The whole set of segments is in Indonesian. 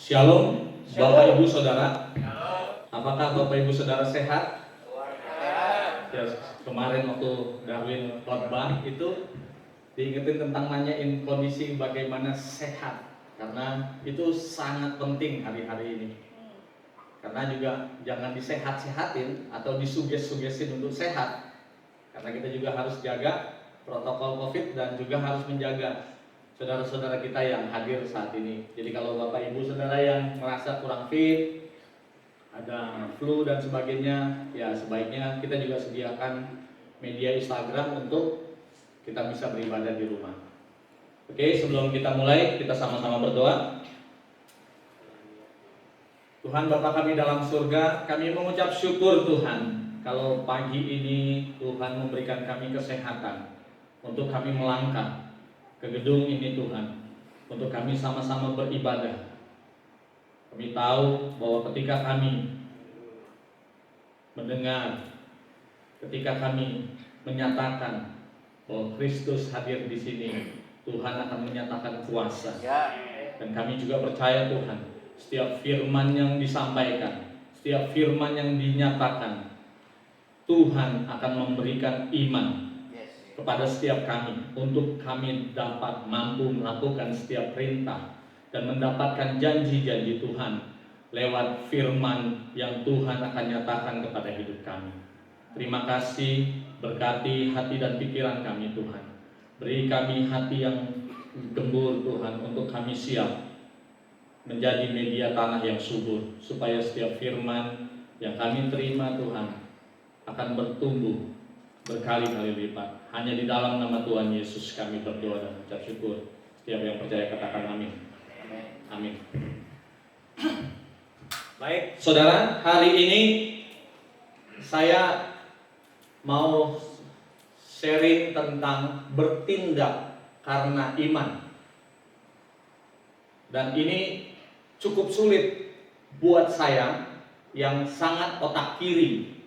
Shalom, Bapak Ibu Saudara. Apakah Bapak Ibu Saudara sehat? Ya, kemarin waktu Darwin khotbah itu diingetin tentang nanyain kondisi bagaimana sehat, karena itu sangat penting hari-hari ini. Karena juga jangan disehat-sehatin atau disuges-sugesin untuk sehat, karena kita juga harus jaga protokol COVID dan juga harus menjaga saudara-saudara kita yang hadir saat ini. Jadi kalau Bapak Ibu Saudara yang merasa kurang fit, ada flu dan sebagainya, ya sebaiknya kita juga sediakan media Instagram untuk kita bisa beribadah di rumah. Oke, sebelum kita mulai, kita sama-sama berdoa. Tuhan Bapa kami dalam surga, kami mengucap syukur Tuhan kalau pagi ini Tuhan memberikan kami kesehatan untuk kami melangkah ke gedung ini Tuhan, untuk kami sama-sama beribadah. Kami tahu bahwa ketika kami mendengar, ketika kami menyatakan bahwa Kristus hadir di sini, Tuhan akan menyatakan kuasa. Dan kami juga percaya Tuhan, setiap firman yang disampaikan, setiap firman yang dinyatakan, Tuhan akan memberikan iman kepada setiap kami untuk kami dapat mampu melakukan setiap perintah dan mendapatkan janji-janji Tuhan lewat firman yang Tuhan akan nyatakan kepada hidup kami. Terima kasih, berkati hati dan pikiran kami Tuhan. Beri kami hati yang gembur Tuhan untuk kami siap menjadi media tanah yang subur, supaya setiap firman yang kami terima Tuhan akan bertumbuh berkali-kali lipat. Hanya di dalam nama Tuhan Yesus kami berdoa dan ucap syukur. Setiap yang percaya katakan amin. Amin. Baik, saudara, hari ini saya mau sharing tentang bertindak karena iman. Dan ini cukup sulit buat saya yang sangat otak kiri,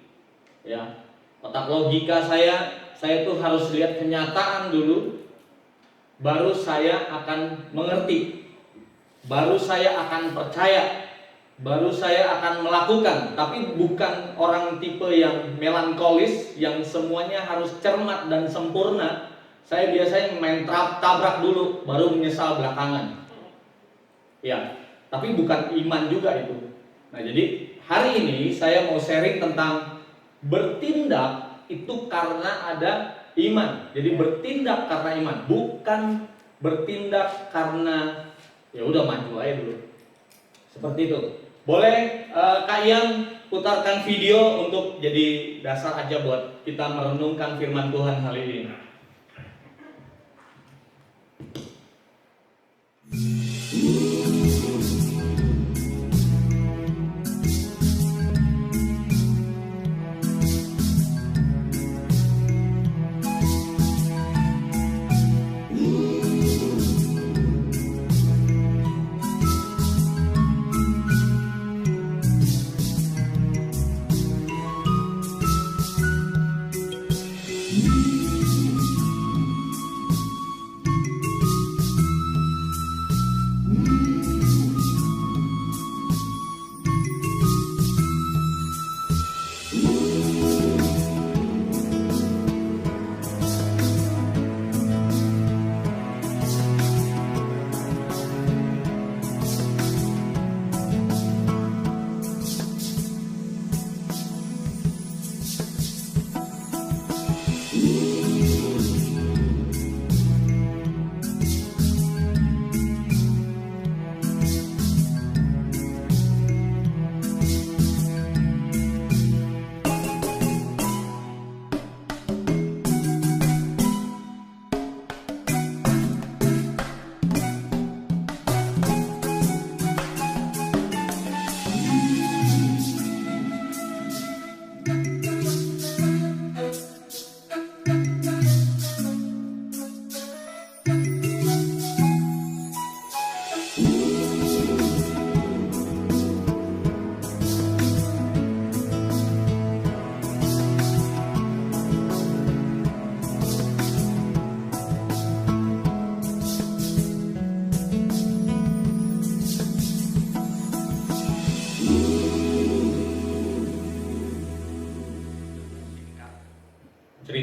ya. Otak logika saya tuh harus lihat kenyataan dulu, baru saya akan mengerti, baru saya akan percaya, baru saya akan melakukan. Tapi bukan orang tipe yang melankolis, yang semuanya harus cermat dan sempurna. Saya biasanya main tabrak dulu, baru menyesal belakangan. Ya, tapi bukan iman juga itu. Nah, jadi hari ini saya mau sharing tentang bertindak itu karena ada iman. Jadi bertindak karena iman, bukan bertindak karena ya udah maju aja dulu. Seperti itu. Boleh Kak Ian putarkan video untuk jadi dasar aja buat kita merenungkan firman Tuhan hari ini.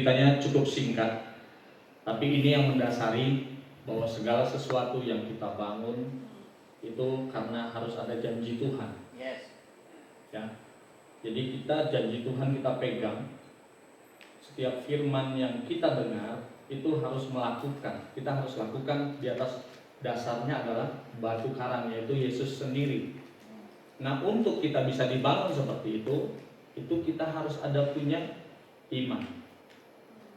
ceritanya cukup singkat, tapi ini yang mendasari bahwa segala sesuatu yang kita bangun itu karena harus ada janji Tuhan. Yes. Ya. Jadi kita janji Tuhan kita pegang. Setiap firman yang kita dengar itu harus melakukan. Kita harus lakukan di atas dasarnya adalah batu karang, yaitu Yesus sendiri. Nah, untuk kita bisa dibangun seperti itu kita harus ada punya iman.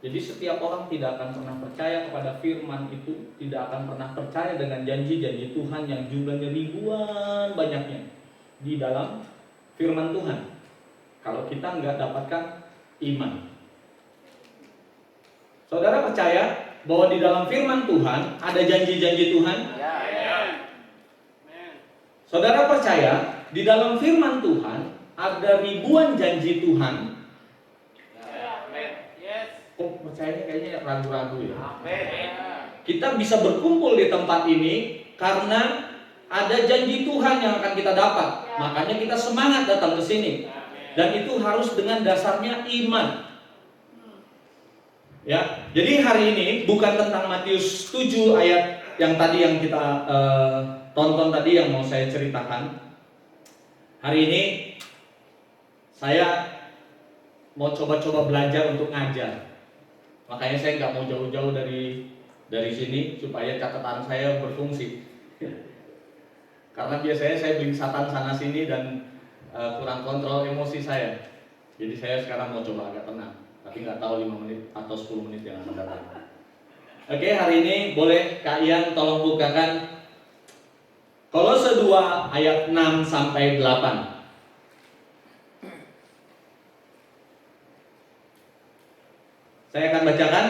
Jadi setiap orang tidak akan pernah percaya kepada firman itu, tidak akan pernah percaya dengan janji-janji Tuhan yang jumlahnya ribuan banyaknya di dalam firman Tuhan, kalau kita nggak dapatkan iman. Saudara percaya bahwa di dalam firman Tuhan ada janji-janji Tuhan? Ya. Saudara percaya di dalam firman Tuhan ada ribuan janji Tuhan? Kok percayanya kayaknya ragu-ragu ya? Kita bisa berkumpul di tempat ini karena ada janji Tuhan yang akan kita dapat. Makanya kita semangat datang ke sini. Dan itu harus dengan dasarnya iman. Ya, jadi hari ini bukan tentang Matius 7 ayat yang tadi yang kita tonton tadi yang mau saya ceritakan. Hari ini saya mau coba-coba belajar untuk ngajar. Makanya saya nggak mau jauh-jauh dari sini supaya catatan saya berfungsi. Karena biasanya saya blingsatan sana sini dan kurang kontrol emosi saya. Jadi saya sekarang mau coba agak tenang. Tapi nggak tahu 5 menit atau 10 menit yang akan datang. Oke, hari ini boleh Kak Ian tolong bukakan Kolose 2 ayat 6 sampai 8. Saya akan bacakan.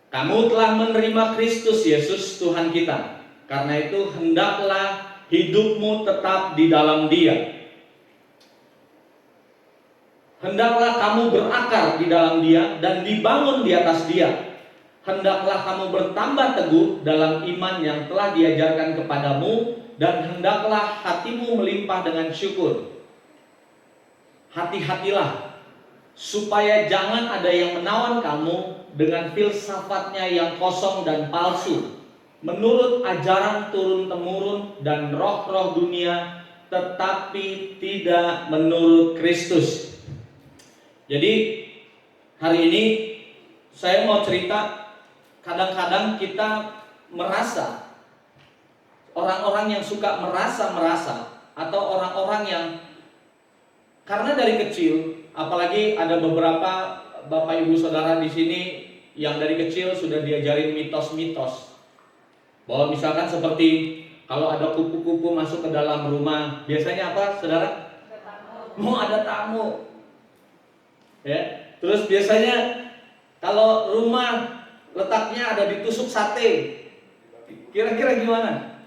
Kamu telah menerima Kristus Yesus Tuhan kita. Karena itu hendaklah hidupmu tetap di dalam Dia. Hendaklah kamu berakar di dalam Dia dan dibangun di atas Dia. Hendaklah kamu bertambah teguh dalam iman yang telah diajarkan kepadamu, dan hendaklah hatimu melimpah dengan syukur. Hati-hatilah supaya jangan ada yang menawan kamu dengan filsafatnya yang kosong dan palsu, menurut ajaran turun-temurun dan roh-roh dunia, tetapi tidak menurut Kristus. Jadi hari ini saya mau cerita, kadang-kadang kita merasa, orang-orang yang suka merasa atau orang-orang yang karena dari kecil, apalagi ada beberapa Bapak Ibu Saudara di sini yang dari kecil sudah diajarin mitos-mitos. Bahwa misalkan seperti kalau ada kupu-kupu masuk ke dalam rumah, biasanya apa, Saudara? Mau ada tamu. Ya, terus biasanya kalau rumah letaknya ada di tusuk sate. Kira-kira gimana?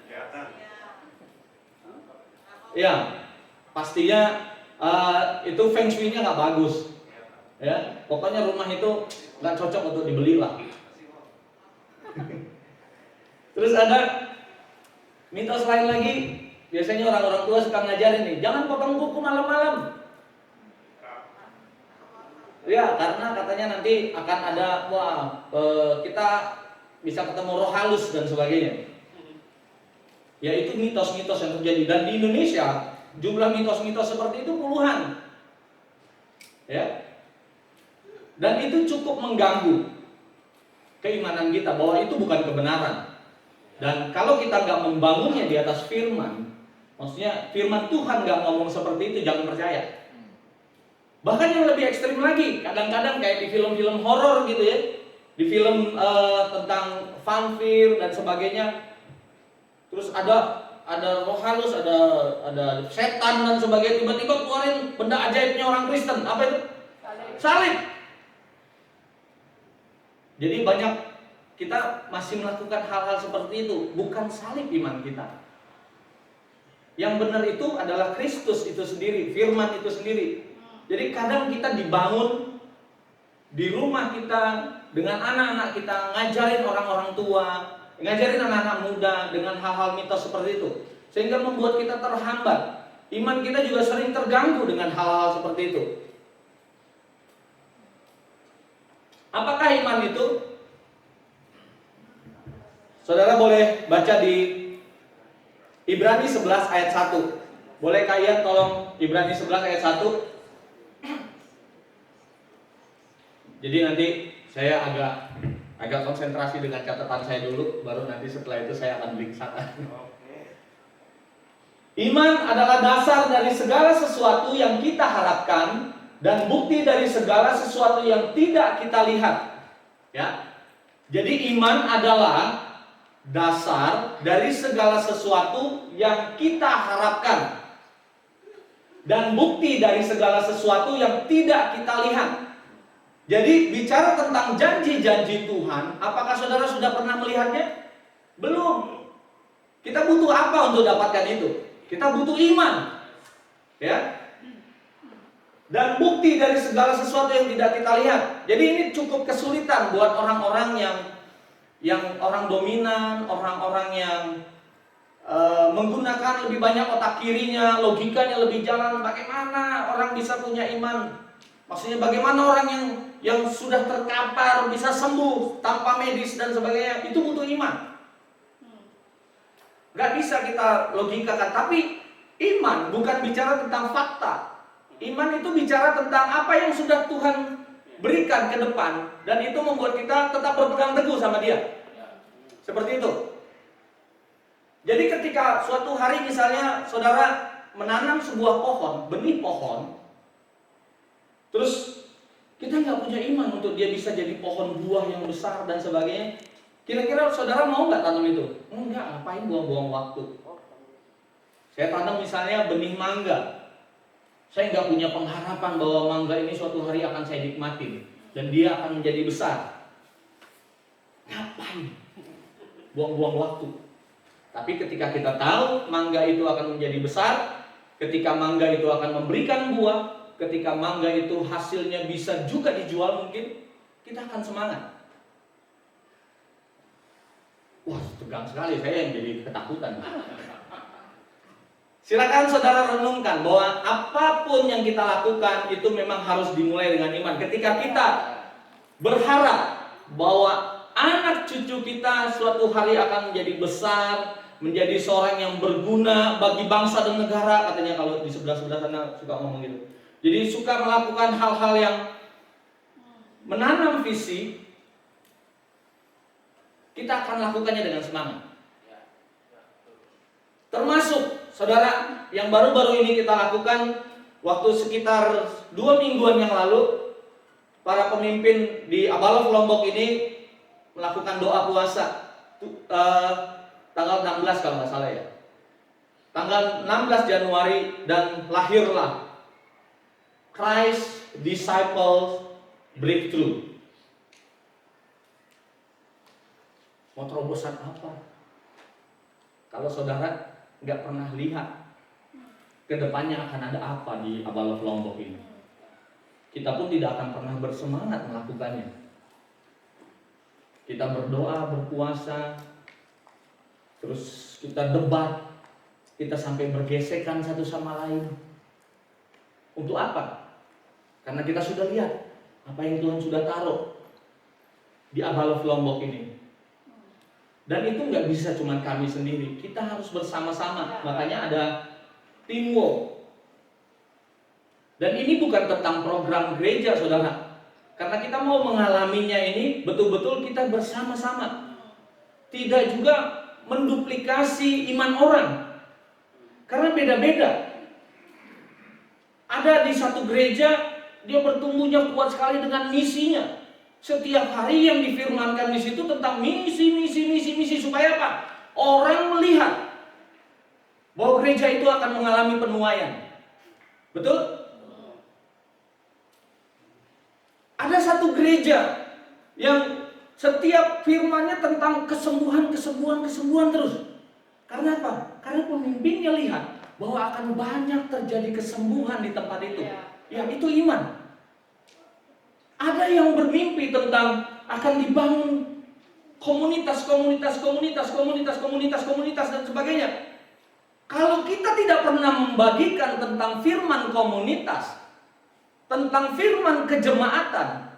Ya, pastinya itu feng shui-nya nggak bagus. Ya, pokoknya rumah itu nggak cocok untuk dibeli lah. Terus ada mitos lain lagi. Biasanya orang-orang tua suka ngajarin nih, jangan potong kuku malam-malam. Ya, karena katanya nanti akan ada kita bisa ketemu roh halus dan sebagainya. Ya, itu mitos-mitos yang terjadi, dan di Indonesia jumlah mitos-mitos seperti itu puluhan. Ya. Dan itu cukup mengganggu keimanan kita bahwa itu bukan kebenaran. Dan kalau kita nggak membangunnya di atas firman, maksudnya firman Tuhan nggak ngomong seperti itu, jangan percaya. Bahkan yang lebih ekstrim lagi, kadang-kadang kayak di film-film horor gitu ya, di film tentang vampir dan sebagainya. Terus ada roh halus, ada setan dan sebagainya, tiba-tiba keluarin benda ajaibnya orang Kristen. Apa itu? Salib. Jadi banyak kita masih melakukan hal-hal seperti itu, bukan salib iman kita. Yang benar itu adalah Kristus itu sendiri, firman itu sendiri. Jadi kadang kita dibangun di rumah kita dengan anak-anak kita, ngajarin orang-orang tua, ngajarin anak-anak muda dengan hal-hal mitos seperti itu, sehingga membuat kita terhambat. Iman kita juga sering terganggu dengan hal-hal seperti itu. Apakah iman itu? Saudara boleh baca di Ibrani 11 ayat 1. Boleh kalian tolong Ibrani 11 ayat 1? Jadi nanti saya agak konsentrasi dengan catatan saya dulu, baru nanti setelah itu saya akan bingksakan. Iman adalah dasar dari segala sesuatu yang kita harapkan dan bukti dari segala sesuatu yang tidak kita lihat. Ya. Jadi iman adalah dasar dari segala sesuatu yang kita harapkan dan bukti dari segala sesuatu yang tidak kita lihat. Jadi bicara tentang janji-janji Tuhan, apakah saudara sudah pernah melihatnya? Belum. Kita butuh apa untuk dapatkan itu? Kita butuh iman. Ya. Dan bukti dari segala sesuatu yang tidak kita lihat. Jadi ini cukup kesulitan buat orang-orang yang orang dominan, orang-orang yang menggunakan lebih banyak otak kirinya, logikanya lebih jalan. Bagaimana orang bisa punya iman? Maksudnya bagaimana orang yang sudah terkapar bisa sembuh tanpa medis dan sebagainya? Itu butuh iman. Gak bisa kita logikakan. Tapi iman bukan bicara tentang fakta. Iman itu bicara tentang apa yang sudah Tuhan berikan ke depan, dan itu membuat kita tetap berpegang teguh sama Dia. Seperti itu. Jadi ketika suatu hari misalnya saudara menanam sebuah pohon, benih pohon, terus kita nggak punya iman untuk dia bisa jadi pohon buah yang besar dan sebagainya. Kira-kira saudara mau nggak tanam itu? Enggak, ngapain buang-buang waktu. Saya tanam misalnya benih mangga. Saya nggak punya pengharapan bahwa mangga ini suatu hari akan saya nikmatin dan dia akan menjadi besar. Ngapain? Buang-buang waktu. Tapi ketika kita tahu mangga itu akan menjadi besar, ketika mangga itu akan memberikan buah, ketika mangga itu hasilnya bisa juga dijual mungkin, kita akan semangat. Wah, tegang sekali, saya yang jadi ketakutan. Silakan saudara renungkan bahwa apapun yang kita lakukan itu memang harus dimulai dengan iman. Ketika kita berharap bahwa anak cucu kita suatu hari akan menjadi besar, menjadi seorang yang berguna bagi bangsa dan negara, katanya kalau di sebelah-sebelah sana suka ngomong gitu. Jadi suka melakukan hal-hal yang menanam visi, kita akan lakukannya dengan semangat. Termasuk saudara yang baru-baru ini kita lakukan waktu sekitar 2 mingguan yang lalu, para pemimpin di Abalov Lombok ini melakukan doa puasa tanggal 16 kalau nggak salah ya. Tanggal 16 Januari dan lahirlah Christ Disciples Breakthrough. Mau terobosan apa? Kalau saudara nggak pernah lihat ke depannya akan ada apa di Abalov Lombok ini, kita pun tidak akan pernah bersemangat melakukannya. Kita berdoa, berpuasa, terus kita debat, kita sampai bergesekan satu sama lain. Untuk apa? Karena kita sudah lihat apa yang Tuhan sudah taruh di Abalov Lombok ini. Dan itu nggak bisa cuma kami sendiri, kita harus bersama-sama. Makanya ada teamwork. Dan ini bukan tentang program gereja, saudara. Karena kita mau mengalaminya ini betul-betul kita bersama-sama. Tidak juga menduplikasi iman orang. Karena beda-beda. Ada di satu gereja, dia bertumbuhnya kuat sekali dengan misinya. Setiap hari yang difirmankan di situ tentang misi supaya apa? Orang melihat bahwa gereja itu akan mengalami penuaian. Betul? Ada satu gereja yang setiap firmannya tentang kesembuhan terus. Karena apa? Karena pemimpinnya lihat bahwa akan banyak terjadi kesembuhan di tempat itu. Ya, itu iman. Ada yang bermimpi tentang akan dibangun komunitas dan sebagainya. Kalau kita tidak pernah membagikan tentang firman komunitas, tentang firman kejemaatan,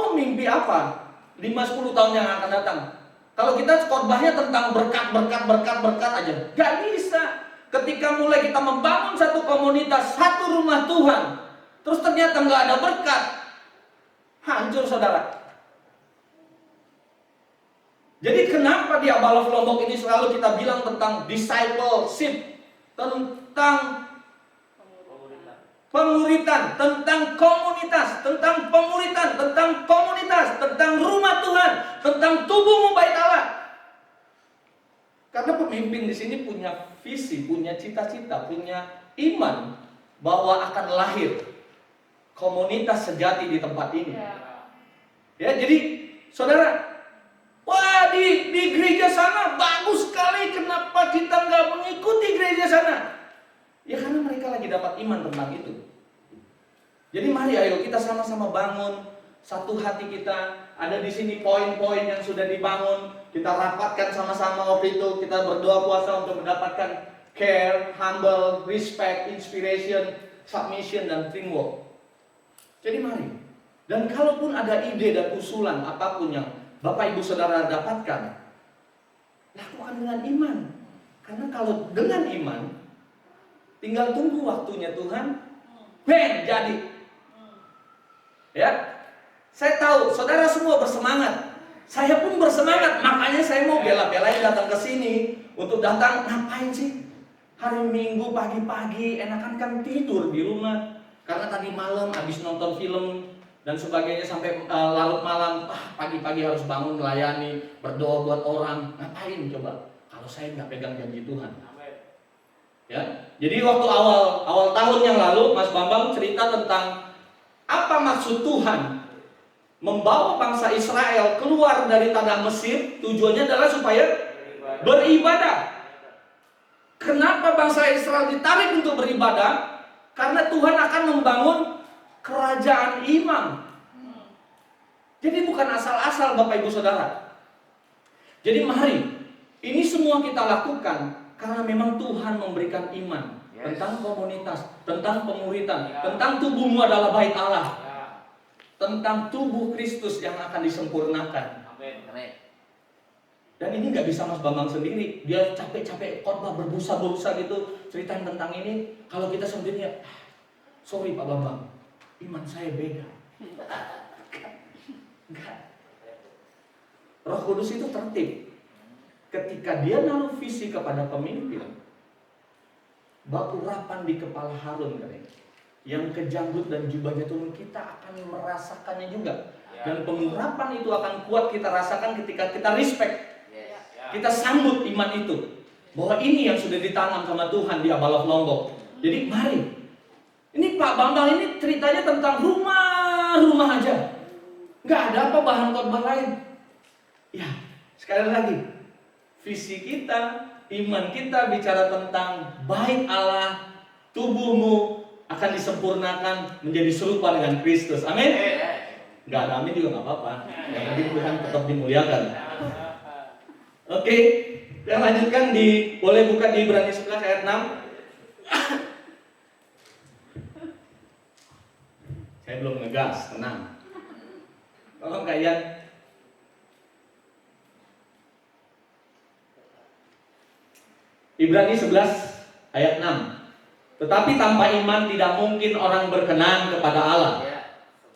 Mau mimpi apa 5-10 tahun yang akan datang? Kalau kita khotbahnya tentang berkat aja, gak bisa. Ketika mulai kita membangun satu komunitas, satu rumah Tuhan, terus ternyata gak ada berkat, hancur saudara. Jadi kenapa di Abal of Lombok ini selalu kita bilang tentang discipleship, tentang pemuritan, tentang komunitas, tentang pemuritan, tentang komunitas, tentang rumah Tuhan, tentang tubuhmu bait Allah. Karena pemimpin di sini punya visi, punya cita-cita, punya iman bahwa akan lahir komunitas sejati di tempat ini. Ya, jadi saudara, wah di gereja sana bagus sekali, kenapa kita nggak mengikuti gereja sana? Ya karena mereka lagi dapat iman tentang itu. Jadi mari ayo kita sama-sama bangun satu hati kita. Ada di sini poin-poin yang sudah dibangun. Kita rapatkan sama-sama waktu itu. Kita berdoa puasa untuk mendapatkan care, humble, respect, inspiration, submission, dan teamwork. Jadi mari. Dan kalaupun ada ide dan usulan apapun yang Bapak Ibu Saudara dapatkan, lakukan dengan iman. Karena kalau dengan iman, tinggal tunggu waktunya Tuhan, jadi. Ya, saya tahu saudara semua bersemangat. Saya pun bersemangat, makanya saya mau bela-belain datang ke sini untuk datang. Ngapain sih? Hari Minggu pagi-pagi enakan kan tidur di rumah. Karena tadi malam habis nonton film dan sebagainya sampai larut malam, pagi-pagi harus bangun melayani, berdoa buat orang. Ngapain coba? Kalau saya nggak pegang janji Tuhan. Ya, jadi waktu awal tahun yang lalu Mas Bambang cerita tentang apa maksud Tuhan membawa bangsa Israel keluar dari tanah Mesir. Tujuannya adalah supaya beribadah. Kenapa bangsa Israel ditarik untuk beribadah? Karena Tuhan akan membangun kerajaan imam. Jadi bukan asal-asal Bapak Ibu Saudara. Jadi mari, ini semua kita lakukan karena memang Tuhan memberikan iman tentang komunitas, tentang pemuritan, tentang tubuhmu adalah bait Allah, tentang tubuh Kristus yang akan disempurnakan. Dan ini nggak bisa Mas Bambang sendiri. Dia capek-capek khotbah berbusa-busa gitu ceritain tentang ini. Kalau kita sendiri ya, sorry Pak Bambang, iman saya beda. Enggak. Roh Kudus itu tertib. Ketika dia naruh visi kepada pemimpin, batu rapan di kepala Harun yang kejanggut dan jubahnya turun, kita akan merasakannya juga. Dan pengurapan itu akan kuat kita rasakan ketika kita respect. Kita sambut iman itu, bahwa ini yang sudah ditanam sama Tuhan di Abal of Lombok. Jadi mari. Ini Pak Bambang ini ceritanya tentang rumah aja. Nggak ada apa bahan khotbah lain. Ya, sekali lagi, visi kita, iman kita bicara tentang bait Allah, tubuhmu akan disempurnakan menjadi serupa dengan Kristus. Amin. Nggak ada amin juga nggak apa-apa. Yang penting Tuhan tetap dimuliakan. Oke, kita lanjutkan boleh buka di Ibrani 11 ayat 6. Saya belum ngegas, tenang. Tolong Kak Ian. Ibrani 11 ayat 6. Tetapi tanpa iman tidak mungkin orang berkenan kepada Allah.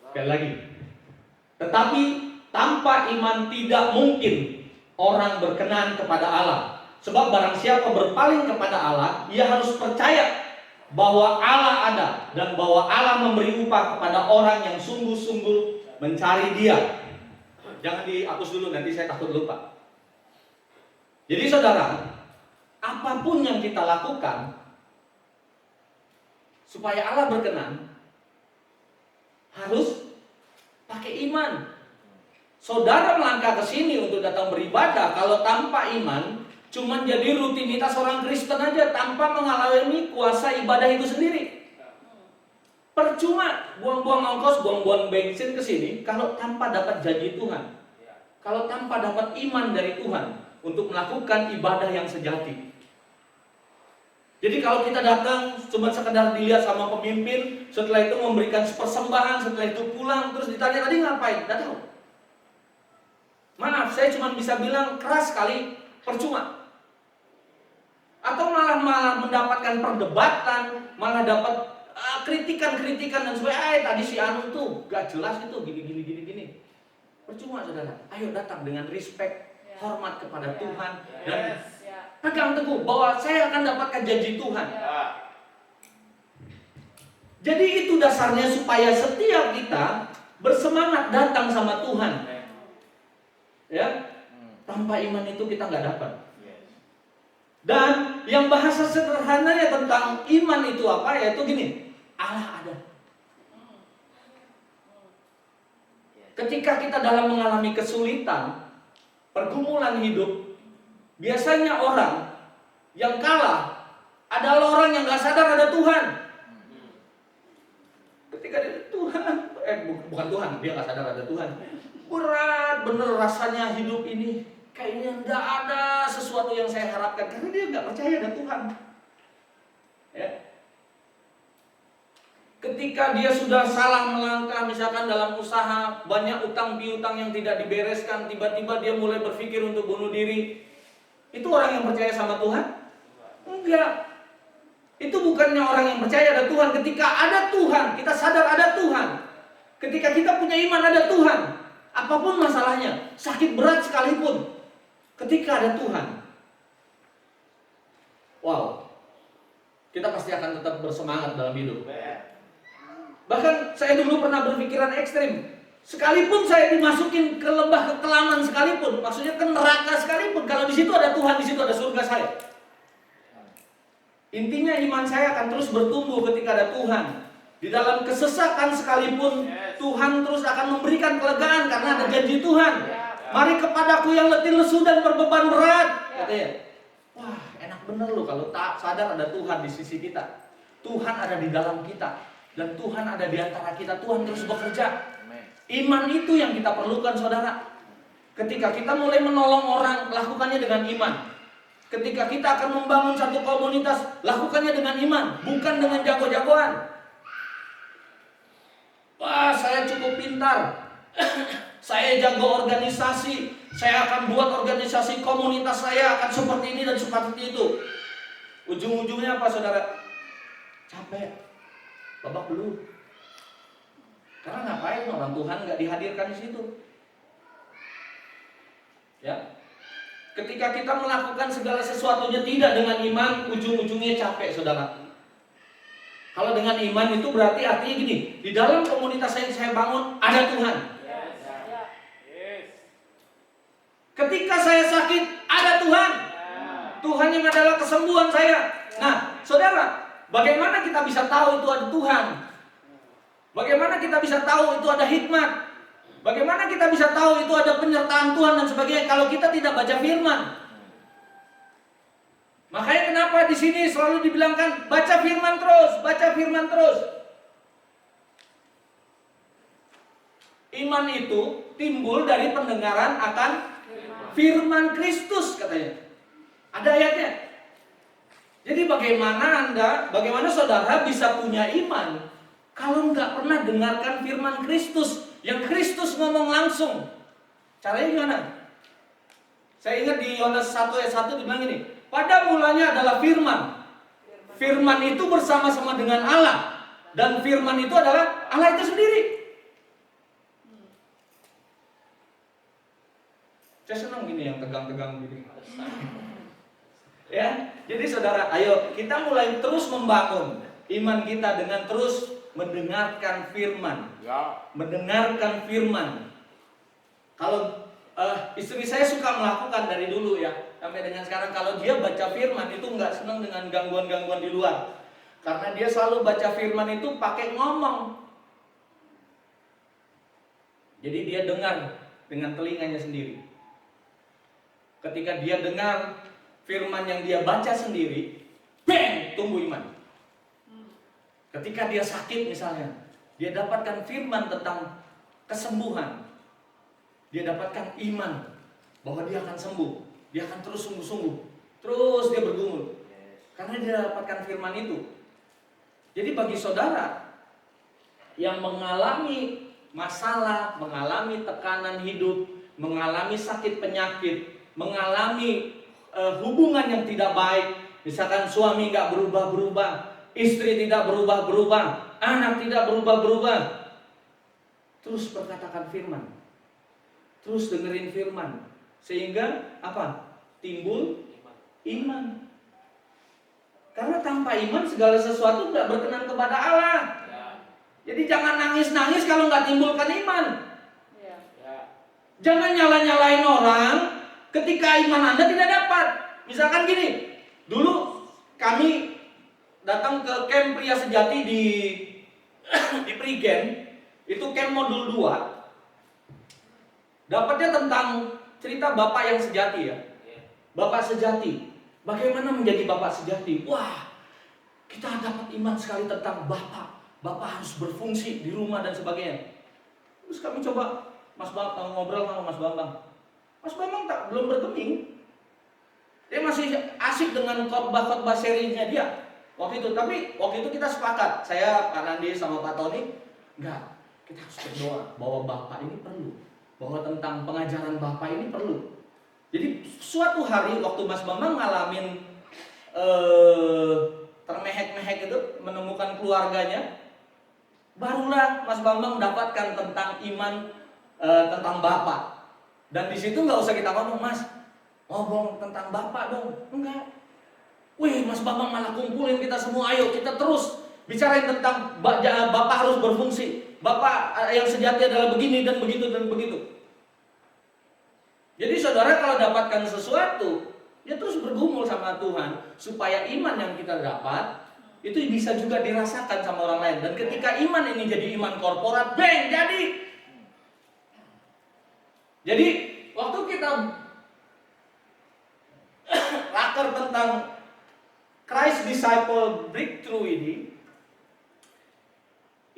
Sekali lagi. Tetapi tanpa iman tidak mungkin orang berkenan kepada Allah. Sebab barang siapa berpaling kepada Allah, ia harus percaya bahwa Allah ada dan bahwa Allah memberi upah kepada orang yang sungguh-sungguh mencari Dia. Jangan dihapus dulu, nanti saya takut lupa. Jadi saudara, apapun yang kita lakukan supaya Allah berkenan, harus pakai iman. Saudara melangkah ke sini untuk datang beribadah, kalau tanpa iman, cuma jadi rutinitas orang Kristen aja tanpa mengalami kuasa ibadah itu sendiri. Percuma buang-buang ongkos, buang-buang bensin ke sini kalau tanpa dapat janji Tuhan. Kalau tanpa dapat iman dari Tuhan untuk melakukan ibadah yang sejati. Jadi kalau kita datang cuma sekedar dilihat sama pemimpin, setelah itu memberikan persembahan, setelah itu pulang, terus ditanya tadi ngapain? Tidak tahu. Maaf, saya cuma bisa bilang keras sekali, percuma. Atau malah mendapatkan perdebatan, malah dapat kritikan-kritikan dan sebagainya. Tadi si Anu tuh gak jelas itu gini. Percuma saudara. Ayo datang dengan respect, hormat kepada Tuhan dan pegang teguh bahwa saya akan dapatkan janji Tuhan. Jadi itu dasarnya supaya setiap kita bersemangat datang sama Tuhan. Ya, tanpa iman itu kita nggak dapat. Dan yang bahasa sederhananya tentang iman itu apa? Yaitu gini, Allah ada. Ketika kita dalam mengalami kesulitan, pergumulan hidup, biasanya orang yang kalah adalah orang yang gak sadar ada Tuhan. Ketika dia bukan Tuhan, dia gak sadar ada Tuhan. Berat bener rasanya hidup ini. Kayaknya gak ada sesuatu yang saya harapkan karena dia gak percaya ada Tuhan. Ya. Ketika dia sudah salah melangkah, misalkan dalam usaha, banyak utang piutang yang tidak dibereskan, tiba-tiba dia mulai berpikir untuk bunuh diri. Itu orang yang percaya sama Tuhan? Enggak. Itu bukannya orang yang percaya ada Tuhan. Ketika ada Tuhan, kita sadar ada Tuhan. Ketika kita punya iman ada Tuhan. Apapun masalahnya, sakit berat sekalipun, ketika ada Tuhan, wow, kita pasti akan tetap bersemangat dalam hidup. Bahkan saya dulu pernah berpikiran ekstrim. Sekalipun saya dimasukin ke lembah kekelaman sekalipun, maksudnya ke neraka sekalipun, kalau di situ ada Tuhan, di situ ada surga saya. Intinya iman saya akan terus bertumbuh ketika ada Tuhan. Di dalam kesesakan sekalipun, Tuhan terus akan memberikan kelegaan karena ada janji Tuhan. Mari kepadaku yang letih lesu dan berbeban berat, katanya. Wah, enak bener loh kalau tak sadar ada Tuhan di sisi kita. Tuhan ada di dalam kita. Dan Tuhan ada di antara kita, Tuhan terus bekerja. Iman itu yang kita perlukan saudara. Ketika kita mulai menolong orang, lakukannya dengan iman. Ketika kita akan membangun satu komunitas, lakukannya dengan iman, bukan dengan jago-jagoan. Wah, saya cukup pintar, saya jago organisasi, saya akan buat organisasi komunitas saya akan seperti ini dan seperti itu. Ujung-ujungnya apa saudara? Capek. Babak belum. Karena ngapain orang Tuhan nggak dihadirkan di situ? Ya. Ketika kita melakukan segala sesuatunya tidak dengan iman, ujung-ujungnya capek, saudara. Kalau dengan iman itu berarti artinya gini, di dalam komunitas yang saya bangun ada Tuhan. Ketika saya sakit ada Tuhan. Tuhan yang adalah kesembuhan saya. Nah, saudara, bagaimana kita bisa tahu itu ada Tuhan? Bagaimana kita bisa tahu itu ada hikmat? Bagaimana kita bisa tahu itu ada penyertaan Tuhan dan sebagainya kalau kita tidak baca firman? Makanya kenapa di sini selalu dibilangkan baca firman terus, baca firman terus. Iman itu timbul dari pendengaran akan firman Kristus katanya. Ada ayatnya. Jadi bagaimana saudara bisa punya iman kalau nggak pernah dengarkan firman Kristus, yang Kristus ngomong langsung? Caranya gimana? Saya ingat di Yohanes 1 ayat 1 dibilang ini, pada mulanya adalah firman. Firman itu bersama-sama dengan Allah, dan firman itu adalah Allah itu sendiri. Saya senang gini yang tegang-tegang gini. Ya, jadi saudara, ayo kita mulai terus membangun iman kita dengan terus mendengarkan firman. Mendengarkan firman. Kalau istri saya suka melakukan dari dulu ya, sampai dengan sekarang, kalau dia baca firman itu nggak senang dengan gangguan-gangguan di luar, karena dia selalu baca firman itu pakai ngomong. Jadi dia dengar dengan telinganya sendiri. Ketika dia dengar firman yang dia baca sendiri, bang, tumbuh iman. Ketika dia sakit misalnya, dia dapatkan firman tentang kesembuhan, dia dapatkan iman bahwa dia akan sembuh, dia akan terus sungguh-sungguh, terus dia bergumul, karena tidak dapatkan firman itu. Jadi bagi saudara yang mengalami masalah, mengalami tekanan hidup, mengalami sakit penyakit, mengalami hubungan yang tidak baik, misalkan suami nggak berubah-berubah, istri tidak berubah-berubah, anak tidak berubah-berubah, terus perkatakan firman, terus dengerin firman, sehingga apa? Timbul iman. Karena tanpa iman segala sesuatu tidak berkenan kepada Allah. Jadi jangan nangis-nangis kalau nggak timbulkan iman. Jangan nyala-nyalain orang ketika iman Anda tidak dapat. Misalkan gini, dulu kami datang ke camp Pria Sejati di Prigen, itu camp modul 2. Dapatnya tentang cerita Bapak yang sejati ya. Bapak sejati. Bagaimana menjadi Bapak sejati? Wah, kita dapat iman sekali tentang Bapak. Bapak harus berfungsi di rumah dan sebagainya. Terus kami coba ngobrol sama Mas Bambang. Mas Bambang belum bergeming. Dia masih asik dengan khotbah-khotbah serinya dia waktu itu. Tapi waktu itu kita sepakat, saya, Pak Nandi sama Pak Tony, enggak, kita harus berdoa bahwa Bapak ini perlu, bahwa tentang pengajaran Bapak ini perlu. Jadi suatu hari waktu Mas Bambang ngalamin termehek-mehek itu, menemukan keluarganya, barulah Mas Bambang mendapatkan tentang iman, tentang Bapak. Dan di situ nggak usah kita ngomong, Mas, ngomong tentang Bapak dong, enggak. Wih, Mas Bambang malah kumpulin kita semua, ayo kita terus bicarain tentang Bapak harus berfungsi, Bapak yang sejati adalah begini dan begitu dan begitu. Jadi saudara kalau dapatkan sesuatu, ya terus bergumul sama Tuhan supaya iman yang kita dapat itu bisa juga dirasakan sama orang lain. Dan ketika iman ini jadi iman korporat, bang, jadi waktu kita rakor tentang Christ Disciple Breakthrough ini,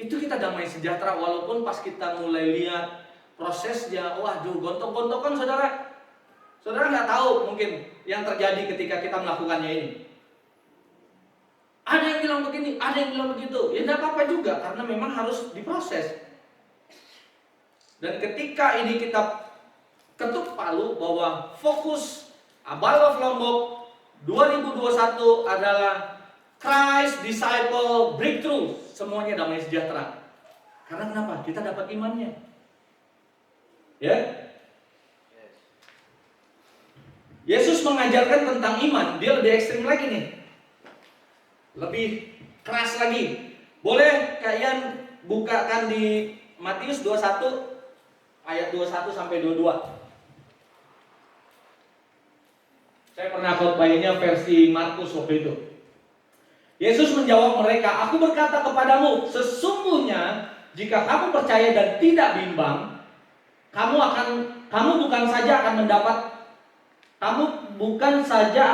itu kita damai sejahtera. Walaupun pas kita mulai lihat prosesnya, waduh, gontok-gontokan saudara. Saudara nggak tahu mungkin yang terjadi ketika kita melakukannya ini. Ada yang bilang begini, ada yang bilang begitu. Ya tidak apa-apa juga, karena memang harus diproses. Dan ketika ini kita ketuk palu bahwa fokus Abalof Lombok 2021 adalah Christ Disciple Breakthrough, semuanya damai sejahtera. Karena kenapa? Kita dapat imannya. Ya, Yesus mengajarkan tentang iman, dia lebih ekstrim lagi nih, lebih keras lagi. Boleh kalian bukakan di Matius 21 ayat 21 sampai 22. Saya pernah khotbahnya versi Markus waktu itu. Yesus menjawab mereka, aku berkata kepadamu, sesungguhnya jika kamu percaya dan tidak bimbang, kamu bukan saja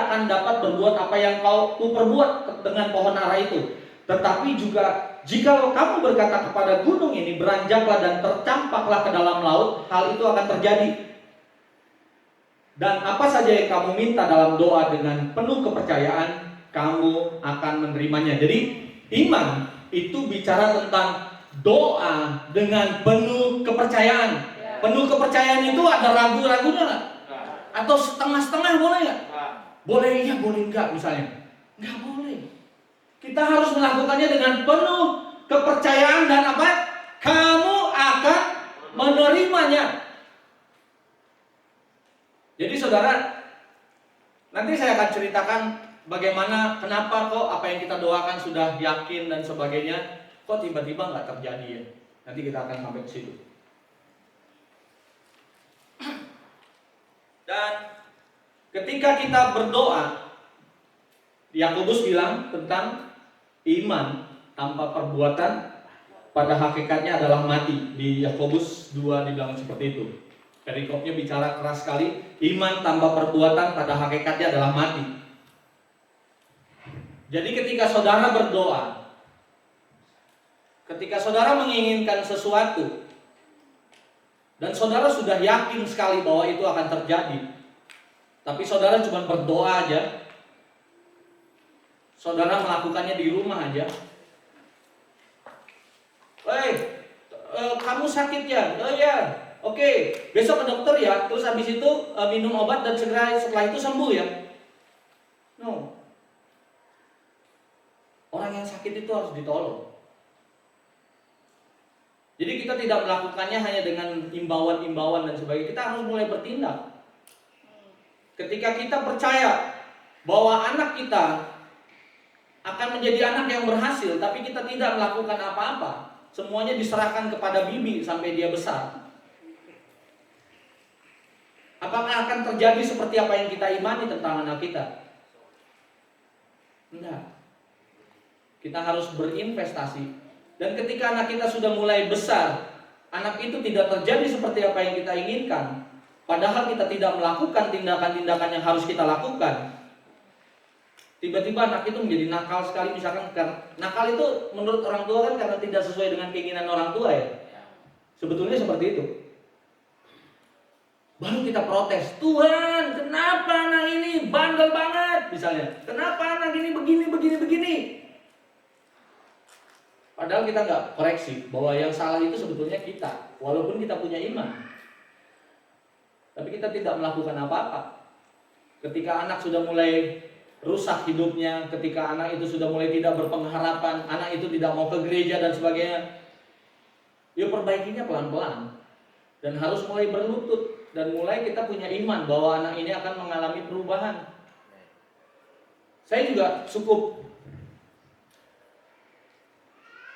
akan dapat berbuat apa yang kau perbuat dengan pohon ara itu, tetapi juga jikalau kamu berkata kepada gunung ini beranjaklah dan tercampaklah ke dalam laut, hal itu akan terjadi. Dan apa saja yang kamu minta dalam doa dengan penuh kepercayaan, kamu akan menerimanya. Jadi iman itu bicara tentang doa dengan penuh kepercayaan. Penuh kepercayaan itu ada ragu-ragunya nggak? Atau setengah-setengah boleh nggak? Boleh iya, boleh enggak misalnya? Nggak boleh. Kita harus melakukannya dengan penuh kepercayaan dan apa? Kamu akan menerimanya. Jadi saudara, nanti saya akan ceritakan bagaimana, kenapa kok apa yang kita doakan sudah yakin dan sebagainya, kok tiba-tiba nggak terjadi ya. Nanti kita akan sampai ke situ. Dan ketika kita berdoa, Yakobus bilang tentang iman tanpa perbuatan pada hakikatnya adalah mati. Di Yakobus 2 dibilang seperti itu. Perikopnya bicara keras sekali, iman tanpa perbuatan pada hakikatnya adalah mati. Jadi ketika saudara berdoa, ketika saudara menginginkan sesuatu, dan saudara sudah yakin sekali bahwa itu akan terjadi, tapi saudara cuma berdoa aja, saudara melakukannya di rumah aja. Kamu sakit ya? Oh ya, oke. Besok ke dokter ya. Terus habis itu minum obat dan segera setelah itu sembuh ya. No. Orang yang sakit itu harus ditolong. Jadi kita tidak melakukannya hanya dengan imbauan-imbauan dan sebagainya. Kita harus mulai bertindak. Ketika kita percaya bahwa anak kita akan menjadi anak yang berhasil, tapi kita tidak melakukan apa-apa, semuanya diserahkan kepada bibi sampai dia besar, apakah akan terjadi seperti apa yang kita imani tentang anak kita? Enggak. Kita harus berinvestasi. Dan ketika anak kita sudah mulai besar, anak itu tidak terjadi seperti apa yang kita inginkan, padahal kita tidak melakukan tindakan-tindakan yang harus kita lakukan, tiba-tiba anak itu menjadi nakal sekali. Misalkan nakal itu menurut orang tua kan karena tidak sesuai dengan keinginan orang tua ya. Sebetulnya seperti itu. Baru kita protes, Tuhan kenapa anak ini bandel banget misalnya, kenapa anak ini begini. Padahal kita nggak koreksi bahwa yang salah itu sebetulnya kita, walaupun kita punya iman, tapi kita tidak melakukan apa-apa. Ketika anak sudah mulai rusak hidupnya, ketika anak itu sudah mulai tidak berpengharapan, anak itu tidak mau ke gereja dan sebagainya, ya perbaikinya pelan-pelan dan harus mulai berlutut dan mulai kita punya iman bahwa anak ini akan mengalami perubahan. Saya juga cukup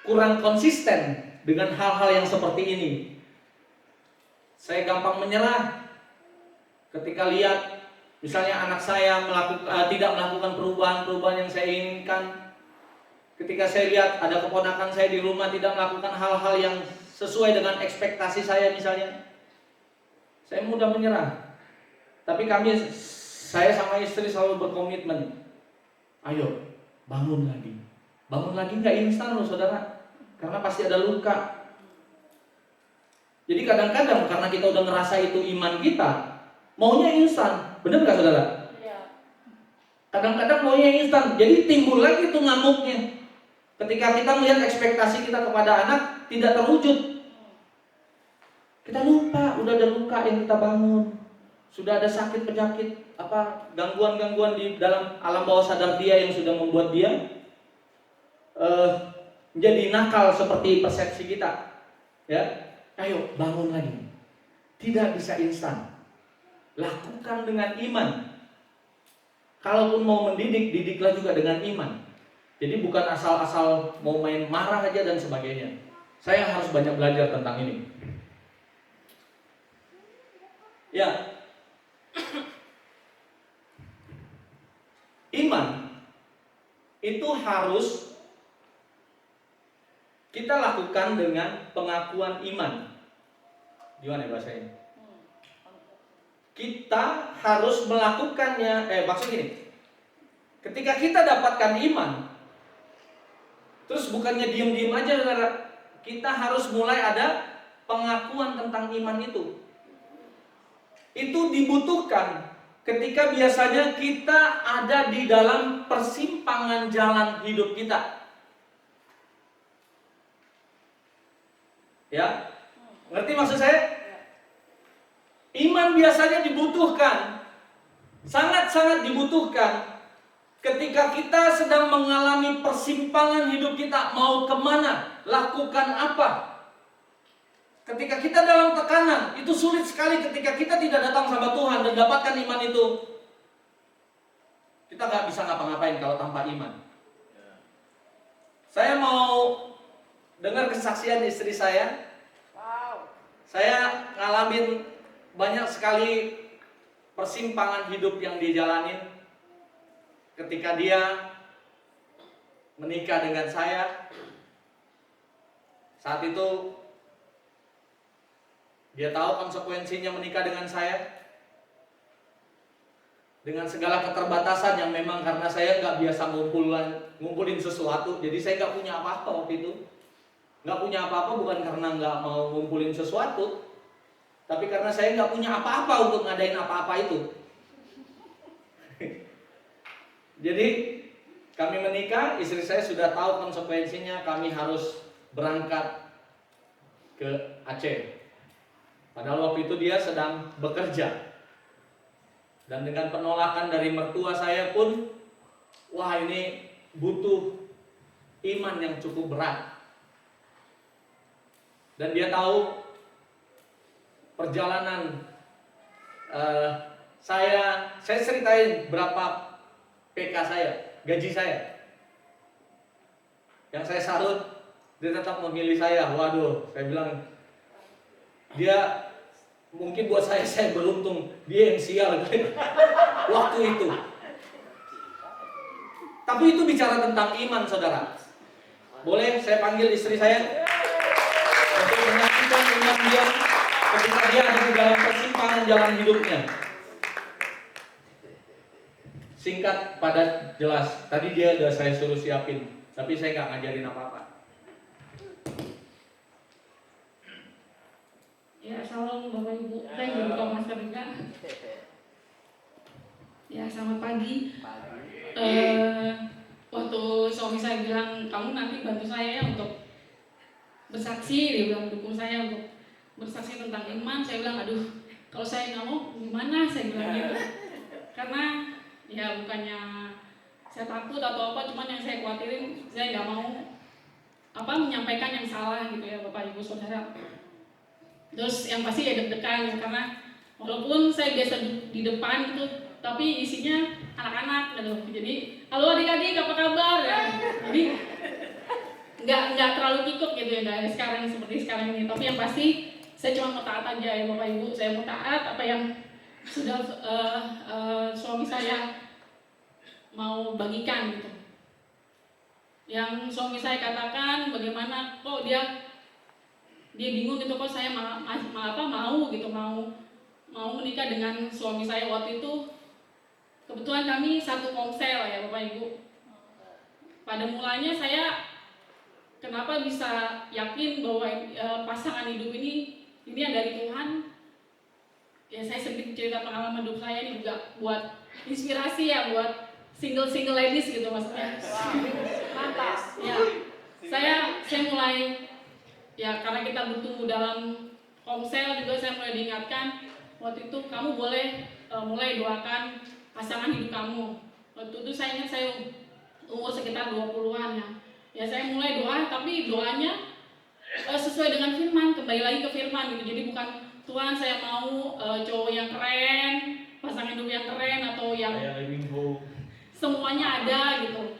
kurang konsisten dengan hal-hal yang seperti ini. Saya gampang menyerah ketika lihat misalnya anak saya tidak melakukan perubahan-perubahan yang saya inginkan. Ketika saya lihat ada keponakan saya di rumah tidak melakukan hal-hal yang sesuai dengan ekspektasi saya misalnya, saya mudah menyerah. Tapi saya sama istri selalu berkomitmen, ayo bangun lagi. Bangun lagi nggak instan loh saudara, karena pasti ada luka. Jadi kadang-kadang karena kita udah ngerasa itu iman kita, maunya instan, benar nggak saudara? Iya. Kadang-kadang maunya instan, jadi timbul lagi tuh ngamuknya. Ketika kita melihat ekspektasi kita kepada anak tidak terwujud, kita lupa udah ada luka yang kita bangun, sudah ada sakit penyakit, gangguan-gangguan di dalam alam bawah sadar dia yang sudah membuat dia menjadi nakal seperti persepsi kita. Ya, ayo bangun lagi. Tidak bisa instan. Lakukan dengan iman. Kalaupun mau mendidik, didiklah juga dengan iman. Jadi bukan asal-asal mau main marah aja dan sebagainya. Saya harus banyak belajar tentang ini. Ya. Iman itu harus kita lakukan dengan pengakuan iman. Gimana bahasanya? Kita harus melakukannya. Maksud gini, ketika kita dapatkan iman, terus bukannya diem-diem aja, saudara, kita harus mulai ada pengakuan tentang iman itu. Itu dibutuhkan ketika biasanya kita ada di dalam persimpangan jalan hidup kita. Ya, ngerti maksud saya? Iman biasanya dibutuhkan, sangat-sangat dibutuhkan ketika kita sedang mengalami persimpangan hidup kita, mau kemana, lakukan apa. Ketika kita dalam tekanan, itu sulit sekali ketika kita tidak datang sama Tuhan dan dapatkan iman itu. Kita gak bisa ngapa-ngapain kalau tanpa iman. Saya mau dengar kesaksian istri saya. Saya ngalamin banyak sekali persimpangan hidup yang dijalanin ketika dia menikah dengan saya. Saat itu dia tahu konsekuensinya menikah dengan saya, dengan segala keterbatasan yang memang karena saya nggak biasa ngumpulin sesuatu, jadi saya nggak punya apa-apa waktu itu. Nggak punya apa-apa bukan karena nggak mau ngumpulin sesuatu, tapi karena saya nggak punya apa-apa untuk ngadain apa-apa itu. Jadi kami menikah, istri saya sudah tahu konsekuensinya, kami harus berangkat ke Aceh. Padahal waktu itu dia sedang bekerja. Dan dengan penolakan dari mertua saya pun, wah ini butuh iman yang cukup berat. Dan dia tahu perjalanan saya ceritain berapa PK saya, gaji saya. Yang saya salut, dia tetap memilih saya. Waduh, saya bilang, dia mungkin buat saya beruntung, dia yang sial waktu itu. Tapi itu bicara tentang iman, saudara. Boleh saya panggil istri saya untuk menyaksikan iman dia ketika dia ada di dalam persimpangan jalan hidupnya. Singkat, padat, jelas. Tadi dia udah saya suruh siapin, tapi saya nggak ngajarin apa-apa. Ya, salam Bapak Ibu. Saya Ibu Thomas juga. Ya, selamat pagi. Waktu suami saya bilang, kamu nanti bantu saya untuk bersaksi, dia bilang dukung saya untuk bersaksi tentang iman. Saya bilang, aduh, kalau saya nggak mau, gimana? Saya bilang gitu. Karena ya bukannya saya takut atau apa, cuman yang saya khawatirin, saya nggak mau menyampaikan yang salah gitu ya, Bapak Ibu Saudara. Terus yang pasti ya deg-degan ya, karena walaupun saya biasa di depan gitu, tapi isinya anak-anak gitu. Jadi, halo adik-adik, apa kabar ya? Jadi nggak terlalu kikuk gitu ya, nggak sekarang seperti sekarang ini. Tapi yang pasti saya cuma mau taat aja ya Bapak Ibu. Saya mau taat apa yang sudah suami saya mau bagikan gitu. Yang suami saya katakan bagaimana kok dia bingung gitu, kok saya mau menikah dengan suami saya. Waktu itu kebetulan kami satu komsel ya Bapak Ibu. Pada mulanya saya kenapa bisa yakin bahwa pasangan hidup ini yang dari Tuhan. Ya, saya sedikit cerita pengalaman hidup saya ini juga buat inspirasi ya, buat single ladies gitu maksudnya. Mantap. Ya, saya mulai ya, karena kita bertumbuh dalam komsel juga, saya mulai diingatkan waktu itu kamu boleh mulai doakan pasangan hidup kamu. Waktu itu saya ingat saya umur sekitar 20-an ya. Ya, saya mulai doa, tapi doanya sesuai dengan firman, kembali lagi ke firman gitu. Jadi bukan Tuhan saya mau cowok yang keren, pasangan hidup yang keren atau yang semuanya ada gitu.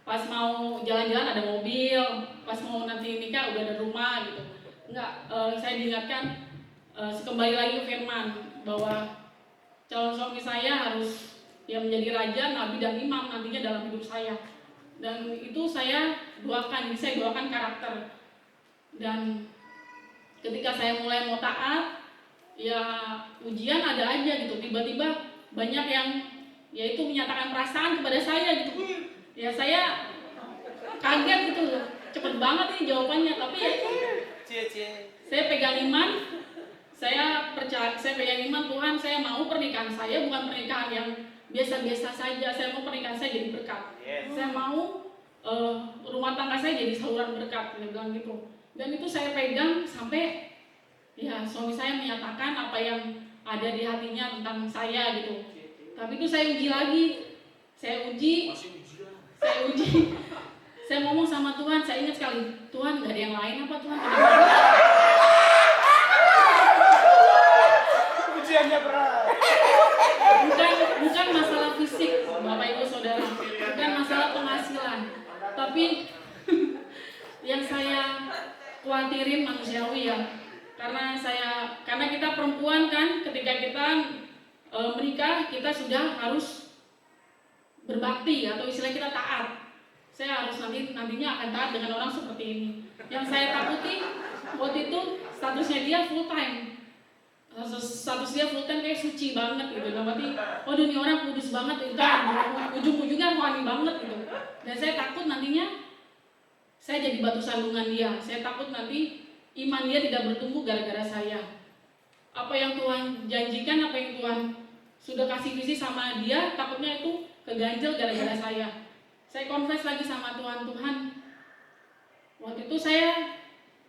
Pas mau jalan-jalan ada mobil, pas mau nanti nikah udah ada rumah gitu. Enggak, saya diingatkan kembali lagi ke firman bahwa calon suami saya harus yang menjadi raja, nabi dan imam nantinya dalam hidup saya. Dan itu saya doakan karakter. Dan ketika saya mulai mau taat, ya ujian ada aja gitu. Tiba-tiba banyak yang yaitu menyatakan perasaan kepada saya gitu. Ya saya kaget gitu, cepet banget nih jawabannya. Tapi ya saya pegang iman, saya pegang iman Tuhan. Saya mau pernikahan saya bukan pernikahan yang biasa-biasa saja. Saya mau pernikahan saya jadi berkat. Saya mau rumah tangga saya jadi saluran berkat, dia bilang gitu. Dan itu saya pegang sampai ya suami saya menyatakan apa yang ada di hatinya tentang saya gitu. Tapi itu saya uji lagi, saya uji. Saya ngomong sama Tuhan, saya ingat sekali, Tuhan gak ada yang lain apa Tuhan? Ujiannya berat. Bukan masalah fisik, Bapak Ibu Saudara, bukan masalah penghasilan, tapi yang saya khawatirin manusiawi ya, karena kita perempuan kan, ketika kita menikah kita sudah harus berbakti atau istilah kita taat. Saya harus nantinya akan taat dengan orang seperti ini. Yang saya takuti waktu itu statusnya dia full time. Status dia full time kayak suci banget gitu. Berarti, waduh ini orang kudus banget itu. Ujung-ujungnya rohani banget gitu. Dan saya takut nantinya saya jadi batu sandungan dia. Saya takut nanti iman dia tidak bertumbuh gara-gara saya. Apa yang Tuhan janjikan, apa yang Tuhan sudah kasih visi sama dia, takutnya itu keganjel gara-gara saya. Saya confess lagi sama Tuhan, Tuhan, waktu itu saya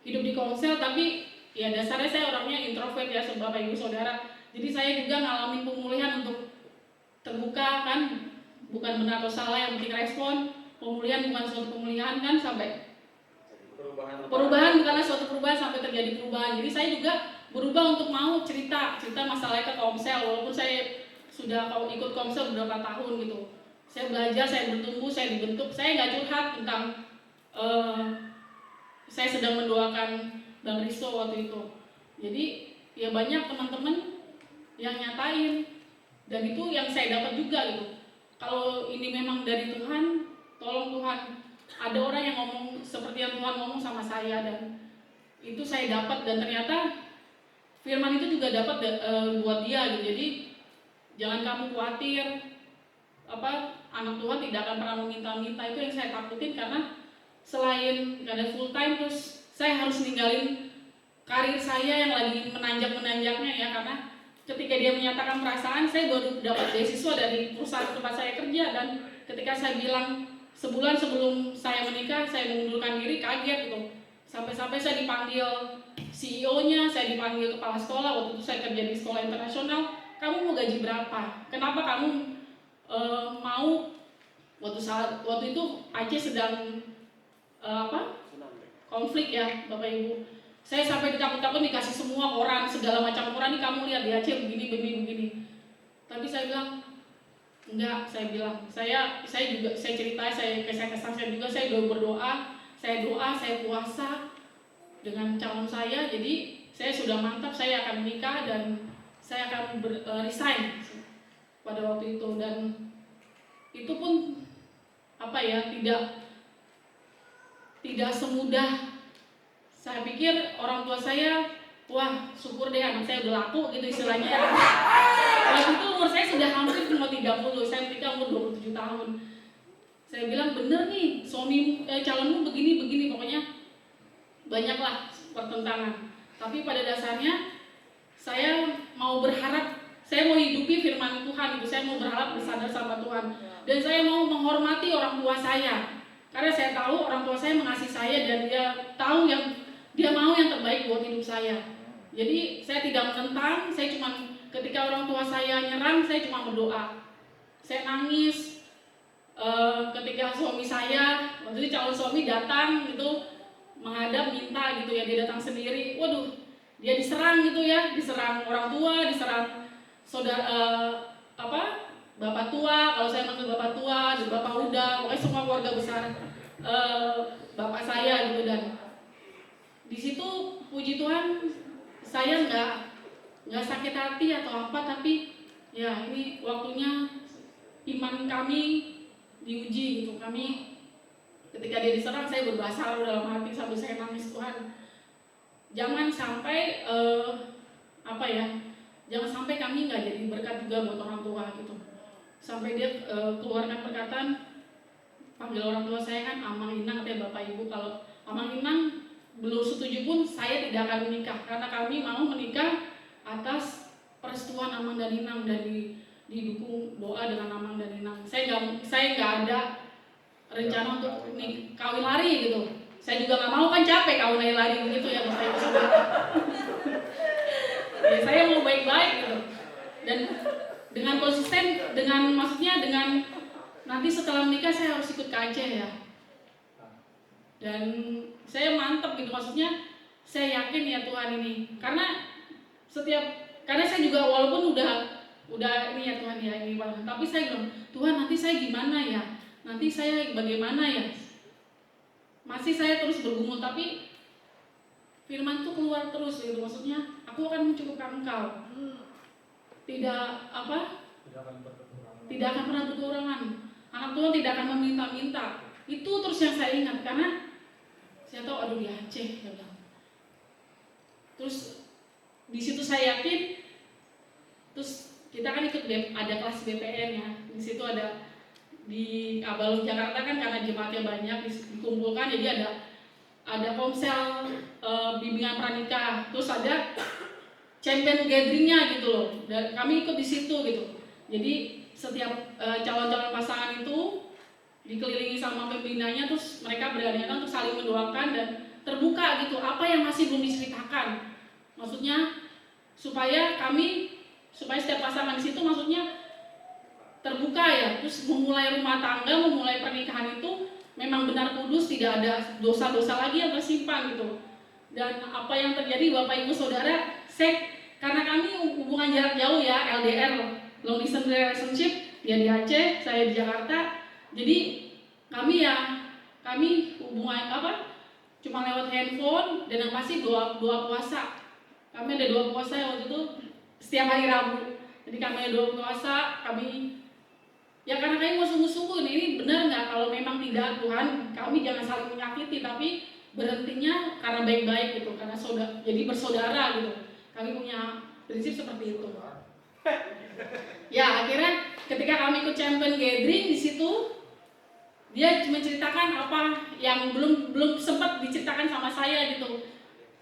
hidup di Komsel, tapi ya dasarnya saya orangnya introvert ya, Bapak Ibu Saudara. Jadi saya juga ngalamin pemulihan untuk terbuka kan, bukan benar atau salah, yang penting respon. Pemulihan bukan suatu pemulihan kan, sampai perubahan bukanlah suatu perubahan sampai terjadi perubahan. Jadi saya juga berubah untuk mau cerita masalahnya ke Komsel, walaupun saya sudah ikut Komsel beberapa tahun gitu. Saya belajar, saya bertumbuh, saya dibentuk. Saya nggak curhat tentang saya sedang mendoakan Bang Risto waktu itu. Jadi ya banyak teman-teman yang nyatain, dan itu yang saya dapat juga gitu. Kalau ini memang dari Tuhan, tolong Tuhan, ada orang yang ngomong seperti yang Tuhan ngomong sama saya, dan itu saya dapat, dan ternyata firman itu juga dapat buat dia gitu. Jadi jangan kamu khawatir, anak Tuhan tidak akan pernah meminta-minta. Itu yang saya takutin, karena selain gak ada full time, terus saya harus ninggalin karir saya yang lagi menanjak-menanjaknya ya, karena ketika dia menyatakan perasaan, saya baru dapat beasiswa dari perusahaan tempat saya kerja, dan ketika saya bilang sebulan sebelum saya menikah saya mengundurkan diri, kaget gitu. Sampai-sampai saya dipanggil CEO-nya, saya dipanggil kepala sekolah. Waktu itu saya kerja di sekolah internasional. Kamu mau gaji berapa? Kenapa kamu mau? Waktu itu Aceh sedang konflik ya, Bapak Ibu. Saya sampai ditakut-takut dikasih semua koran, segala macam koran, nih kamu lihat di Aceh begini. Tapi saya bilang enggak, saya cerita, saya kesan saya juga, saya berdoa, saya puasa dengan calon saya. Jadi saya sudah mantap, saya akan menikah dan saya akan resign pada waktu itu. Dan itu pun tidak semudah. Saya pikir orang tua saya, wah syukur deh anak saya udah laku gitu istilahnya. Waktu itu umur saya sudah hampir mau 30, saya menikah umur 27 tahun. Saya bilang bener nih, calonmu begini, pokoknya banyaklah pertentangan. Tapi pada dasarnya saya mau hidupi firman Tuhan itu. Saya mau berharap bersandar sama Tuhan, dan saya mau menghormati orang tua saya, karena saya tahu orang tua saya mengasihi saya, dan dia mau yang terbaik buat hidup saya. Jadi saya tidak menentang, saya cuma ketika orang tua saya nyerang, saya cuma berdoa. Saya nangis ketika suami saya, waktu itu calon suami datang gitu, menghadap minta gitu ya, dia datang sendiri. Waduh, dia diserang gitu ya, diserang orang tua, diserang saudara bapak tua, kalau saya manggil bapak tua, dan bapak muda, pokoknya semua keluarga besar bapak saya gitu. Dan di situ puji Tuhan saya nggak sakit hati atau apa, tapi ya ini waktunya iman kami diuji gitu. Kami ketika dia diserang, saya berbahasa haru dalam hati sambil saya nangis, Tuhan jangan sampai jangan sampai kami nggak jadi berkat juga buat orang tua gitu. Sampai dia keluarkan perkataan, panggil orang tua saya kan Amang Inang, katanya Bapak Ibu, kalau Amang Inang belum setuju pun saya tidak akan menikah, karena kami mau menikah atas persetujuan Amang dan Inang, dan didukung doa dengan Amang dan Inang. Saya nggak ada rencana untuk kawin lari gitu. Saya juga nggak mau, kan capek kawin lari begitu ya, saya ya, saya mau baik-baik gitu. Dan dengan konsisten, dengan nanti setelah menikah saya harus ikut ke Aceh ya. Dan saya mantap gitu, maksudnya saya yakin ya Tuhan ini, karena saya juga walaupun udah ini ya Tuhan ya ini, tapi saya bilang Tuhan nanti saya gimana ya, nanti saya bagaimana ya, masih saya terus bergumul. Tapi firman itu keluar terus gitu, maksudnya aku akan mencukupkan engkau, tidak akan pernah berkekurangan, anak Tuhan tidak akan meminta-minta. Itu terus yang saya ingat, karena saya tahu aduh di Aceh ya bilang. Terus di situ saya yakin. Terus kita kan ikut ada kelas BPN ya, di situ ada di Abalong Jakarta kan, karena jemaatnya banyak dikumpulkan, jadi ada komsel bimbingan pranikah, terus ada champion gatheringnya gitu loh, dan kami ikut di situ gitu. Jadi setiap calon-calon pasangan itu dikelilingi sama pembinanya, terus mereka berani untuk saling mendoakan dan terbuka gitu apa yang masih belum diceritakan. Maksudnya supaya setiap pasangan di situ maksudnya terbuka ya, terus memulai rumah tangga, memulai pernikahan itu memang benar kudus, tidak ada dosa-dosa lagi yang tersimpan gitu. Dan apa yang terjadi Bapak Ibu Saudara, karena kami hubungan jarak jauh ya, LDR, long distance relationship, dia di Aceh, saya di Jakarta. Jadi kami hubungan cuma lewat handphone dan yang pasti doa puasa. Kami ada doa puasa waktu itu setiap hari Rabu. Jadi kami ada doa puasa, ya karena kami mau sungguh-sungguh nih, ini benar nggak kalau memang tidak Tuhan, kami jangan saling menyakiti, tapi berhentinya karena baik-baik gitu, karena jadi bersaudara gitu. Kami punya prinsip seperti itu. Ya akhirnya ketika kami ikut champion gathering di situ, dia menceritakan apa yang belum sempat diceritakan sama saya gitu.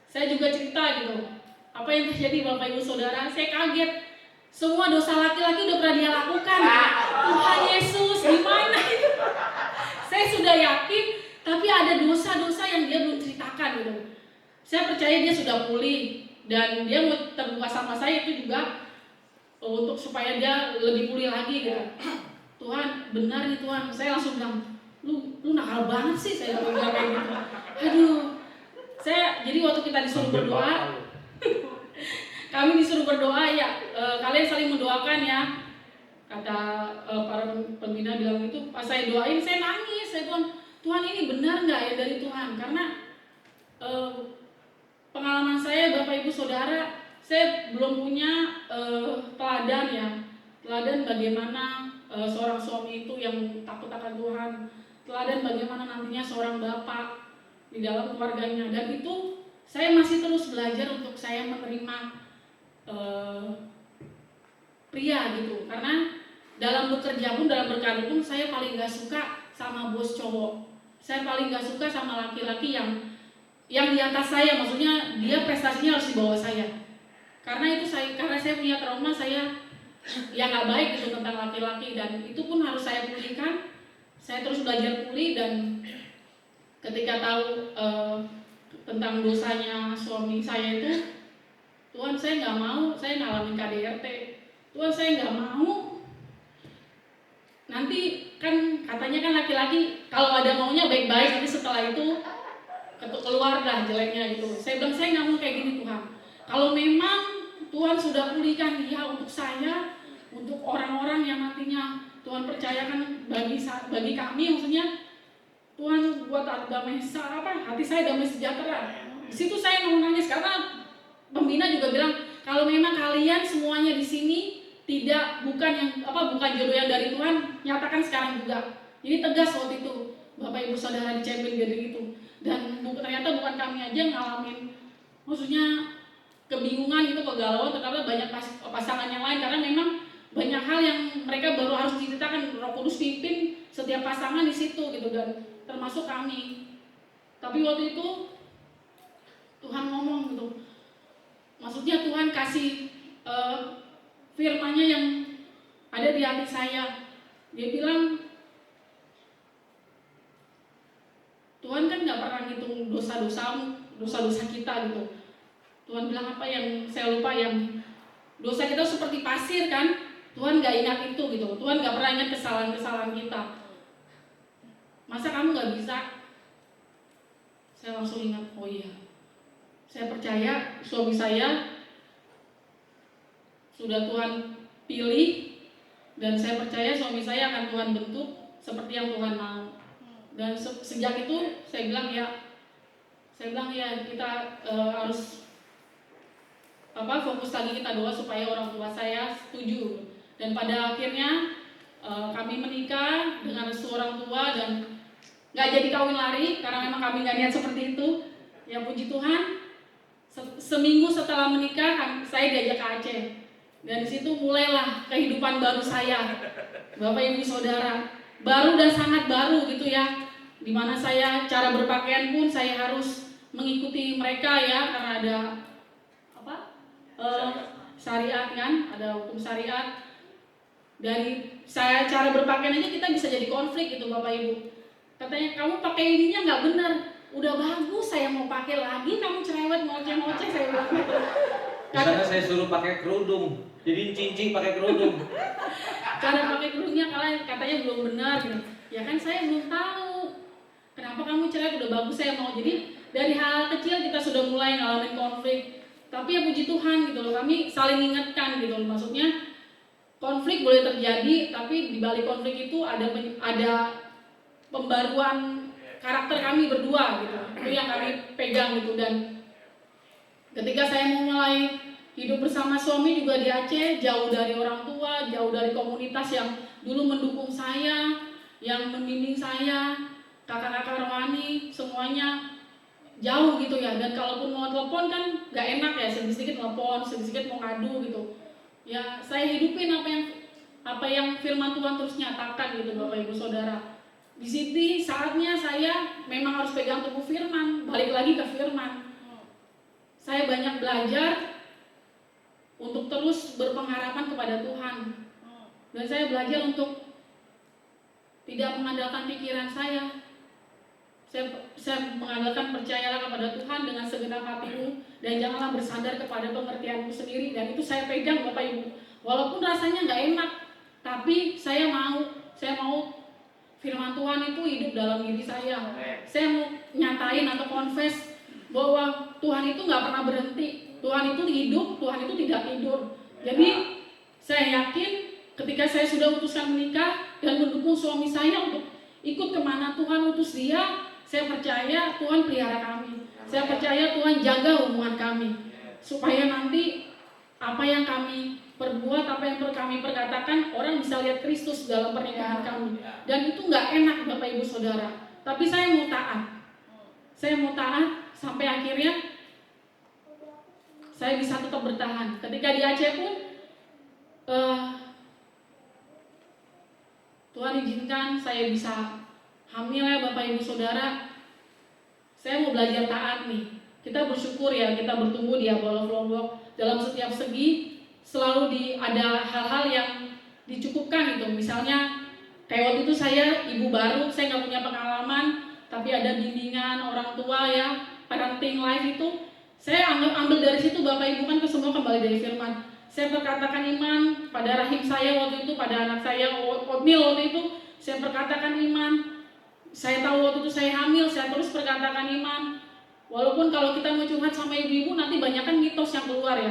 Saya juga cerita gitu. Apa yang terjadi Bapak Ibu Saudara, saya kaget. Semua dosa laki-laki udah pernah dia lakukan. Tuhan Yesus, gimana itu? Saya sudah yakin, tapi ada dosa-dosa yang dia belum ceritakan gitu. Saya percaya dia sudah pulih dan dia mau terbuka sama saya itu juga untuk supaya dia lebih pulih lagi gitu. Tuhan, benar nih Tuhan. Saya langsung bilang, lu nakal banget sih, saya bilang kayak gitu. Aduh, jadi waktu kita disuruh berdoa, kami disuruh berdoa ya, kalian saling mendoakan ya. Kata para pembina bilang itu, pas saya doain saya nangis, saya Tuhan ini benar nggak ya dari Tuhan? Karena pengalaman saya Bapak Ibu Saudara, saya belum punya teladan ya, teladan bagaimana seorang suami itu yang takut akan Tuhan, teladan bagaimana nantinya seorang bapak di dalam keluarganya, dan itu saya masih terus belajar untuk saya menerima pria gitu, karena dalam bekerja pun, dalam berkarir pun saya paling gak suka sama bos cowok, saya paling gak suka sama laki-laki yang di atas saya, maksudnya dia prestasinya harus di bawah saya, karena saya punya trauma, saya ya nggak baik gitu tentang laki-laki, dan itu pun harus saya pulihkan. Saya terus belajar pulih, dan ketika tahu tentang dosanya suami saya itu, Tuhan saya nggak mau saya ngalamin KDRT, Tuhan saya nggak mau. Nanti kan katanya kan laki-laki kalau ada maunya baik-baik, tapi setelah itu keluar dah jeleknya gitu. Saya bilang saya nggak mau kayak gini Tuhan. Kalau memang Tuhan sudah pulihkan dia untuk saya, untuk orang-orang yang nantinya Tuhan percayakan bagi kami, maksudnya Tuhan buat damai hati saya damai sejahtera. Di situ saya mau nangis karena pembina juga bilang kalau memang kalian semuanya di sini bukan jodoh yang dari Tuhan, nyatakan sekarang juga. Jadi tegas waktu itu Bapak Ibu Saudara di champion gathering itu. Dan ternyata bukan kami aja yang ngalamin, maksudnya kebingungan gitu, kegalauan, ternyata banyak pasangan yang lain, karena memang banyak hal yang mereka baru harus diceritakan. Roh Kudus pimpin setiap pasangan di situ gitu, dan termasuk kami. Tapi waktu itu Tuhan ngomong gitu, maksudnya Tuhan kasih firman-Nya yang ada di hati saya. Dia bilang, Tuhan kan gak pernah ngitung dosa-dosa kita gitu. Tuhan bilang apa yang saya lupa, yang dosa kita seperti pasir kan, Tuhan gak ingat itu gitu. Tuhan gak pernah ingat kesalahan-kesalahan kita. Masa kamu gak bisa? Saya langsung ingat, oh iya, saya percaya suami saya sudah Tuhan pilih, dan saya percaya suami saya akan Tuhan bentuk seperti yang Tuhan mau. Dan sejak itu saya bilang ya kita harus fokus lagi, kita doa supaya orang tua saya setuju. Dan pada akhirnya kami menikah dengan seorang tua, dan nggak jadi kawin lari karena memang kami nggak niat seperti itu. Ya puji Tuhan, seminggu setelah menikah saya diajak ke Aceh, dan di situ mulailah kehidupan baru saya, Bapak Ibu Saudara, baru dan sangat baru gitu ya. Dimana saya cara berpakaian pun saya harus mengikuti mereka ya, karena ada syariat kan, ada hukum syariat. Dari saya cara berpakaian aja kita bisa jadi konflik gitu Bapak Ibu. Katanya kamu pakai ininya nggak benar, udah bagus saya mau pakai lagi, kamu cerewet ngoceh-ngoceh, saya bilang gitu. Karena saya suruh pakai kerudung, jadi cincin pakai kerudung. Cara pakai kerudungnya katanya belum benar gitu. Ya kan saya belum tahu. Kenapa kamu cerewet, udah bagus saya mau. Jadi dari hal kecil kita sudah mulai ngalamin konflik. Tapi ya puji Tuhan gitu loh, kami saling ingatkan gitu loh. Maksudnya konflik boleh terjadi, tapi di balik konflik itu ada pembaruan karakter kami berdua gitu. Itu yang kami pegang gitu. Dan ketika saya mau mulai hidup bersama suami juga di Aceh, jauh dari orang tua, jauh dari komunitas yang dulu mendukung saya, yang membimbing saya, kakak-kakak rohani, semuanya jauh gitu ya. Dan kalaupun mau telepon kan gak enak ya, sedikit-sedikit telepon, sedikit-sedikit mau ngadu gitu. Ya saya hidupin apa yang firman Tuhan terus nyatakan gitu Bapak Ibu Saudara. Di sini saatnya saya memang harus pegang teguh firman, balik lagi ke firman. Saya banyak belajar untuk terus berpengharapan kepada Tuhan. Dan saya belajar untuk tidak mengandalkan pikiran saya. Saya mengandalkan percayalah kepada Tuhan dengan segenap hatimu dan janganlah bersandar kepada pengertianmu sendiri. Dan itu saya pegang Bapak Ibu. Walaupun rasanya nggak enak, tapi saya mau firman Tuhan itu hidup dalam diri saya. Saya mau nyatain atau confess bahwa Tuhan itu nggak pernah berhenti. Tuhan itu hidup, Tuhan itu tidak tidur. Jadi saya yakin ketika saya sudah memutuskan menikah dan mendukung suami saya untuk ikut kemana Tuhan utus dia, saya percaya Tuhan pelihara kami. Saya percaya Tuhan jaga hubungan kami. Supaya nanti apa yang kami perbuat, apa yang kami perkatakan, orang bisa lihat Kristus dalam pernikahan kami. Dan itu nggak enak Bapak Ibu Saudara. Tapi saya mau taat. Saya mau taat sampai akhirnya saya bisa tetap bertahan. Ketika di Aceh pun Tuhan izinkan saya bisa hamil ya Bapak Ibu Saudara. Saya mau belajar taat nih. Kita bersyukur ya, kita bertumbuh di Abah Lombok. Dalam setiap segi selalu ada hal-hal yang dicukupkan gitu. Misalnya kayak waktu itu saya ibu baru, saya nggak punya pengalaman, tapi ada bimbingan orang tua ya, parenting life itu. Saya ambil dari situ Bapak Ibu kan semua kembali dari firman. Saya perkatakan iman pada rahim saya waktu itu, pada anak saya Otnil waktu itu, saya perkatakan iman. Saya tahu waktu itu saya hamil, saya terus perkatakan iman. Walaupun kalau kita mau curhat sama ibu-ibu nanti banyak kan mitos yang keluar ya.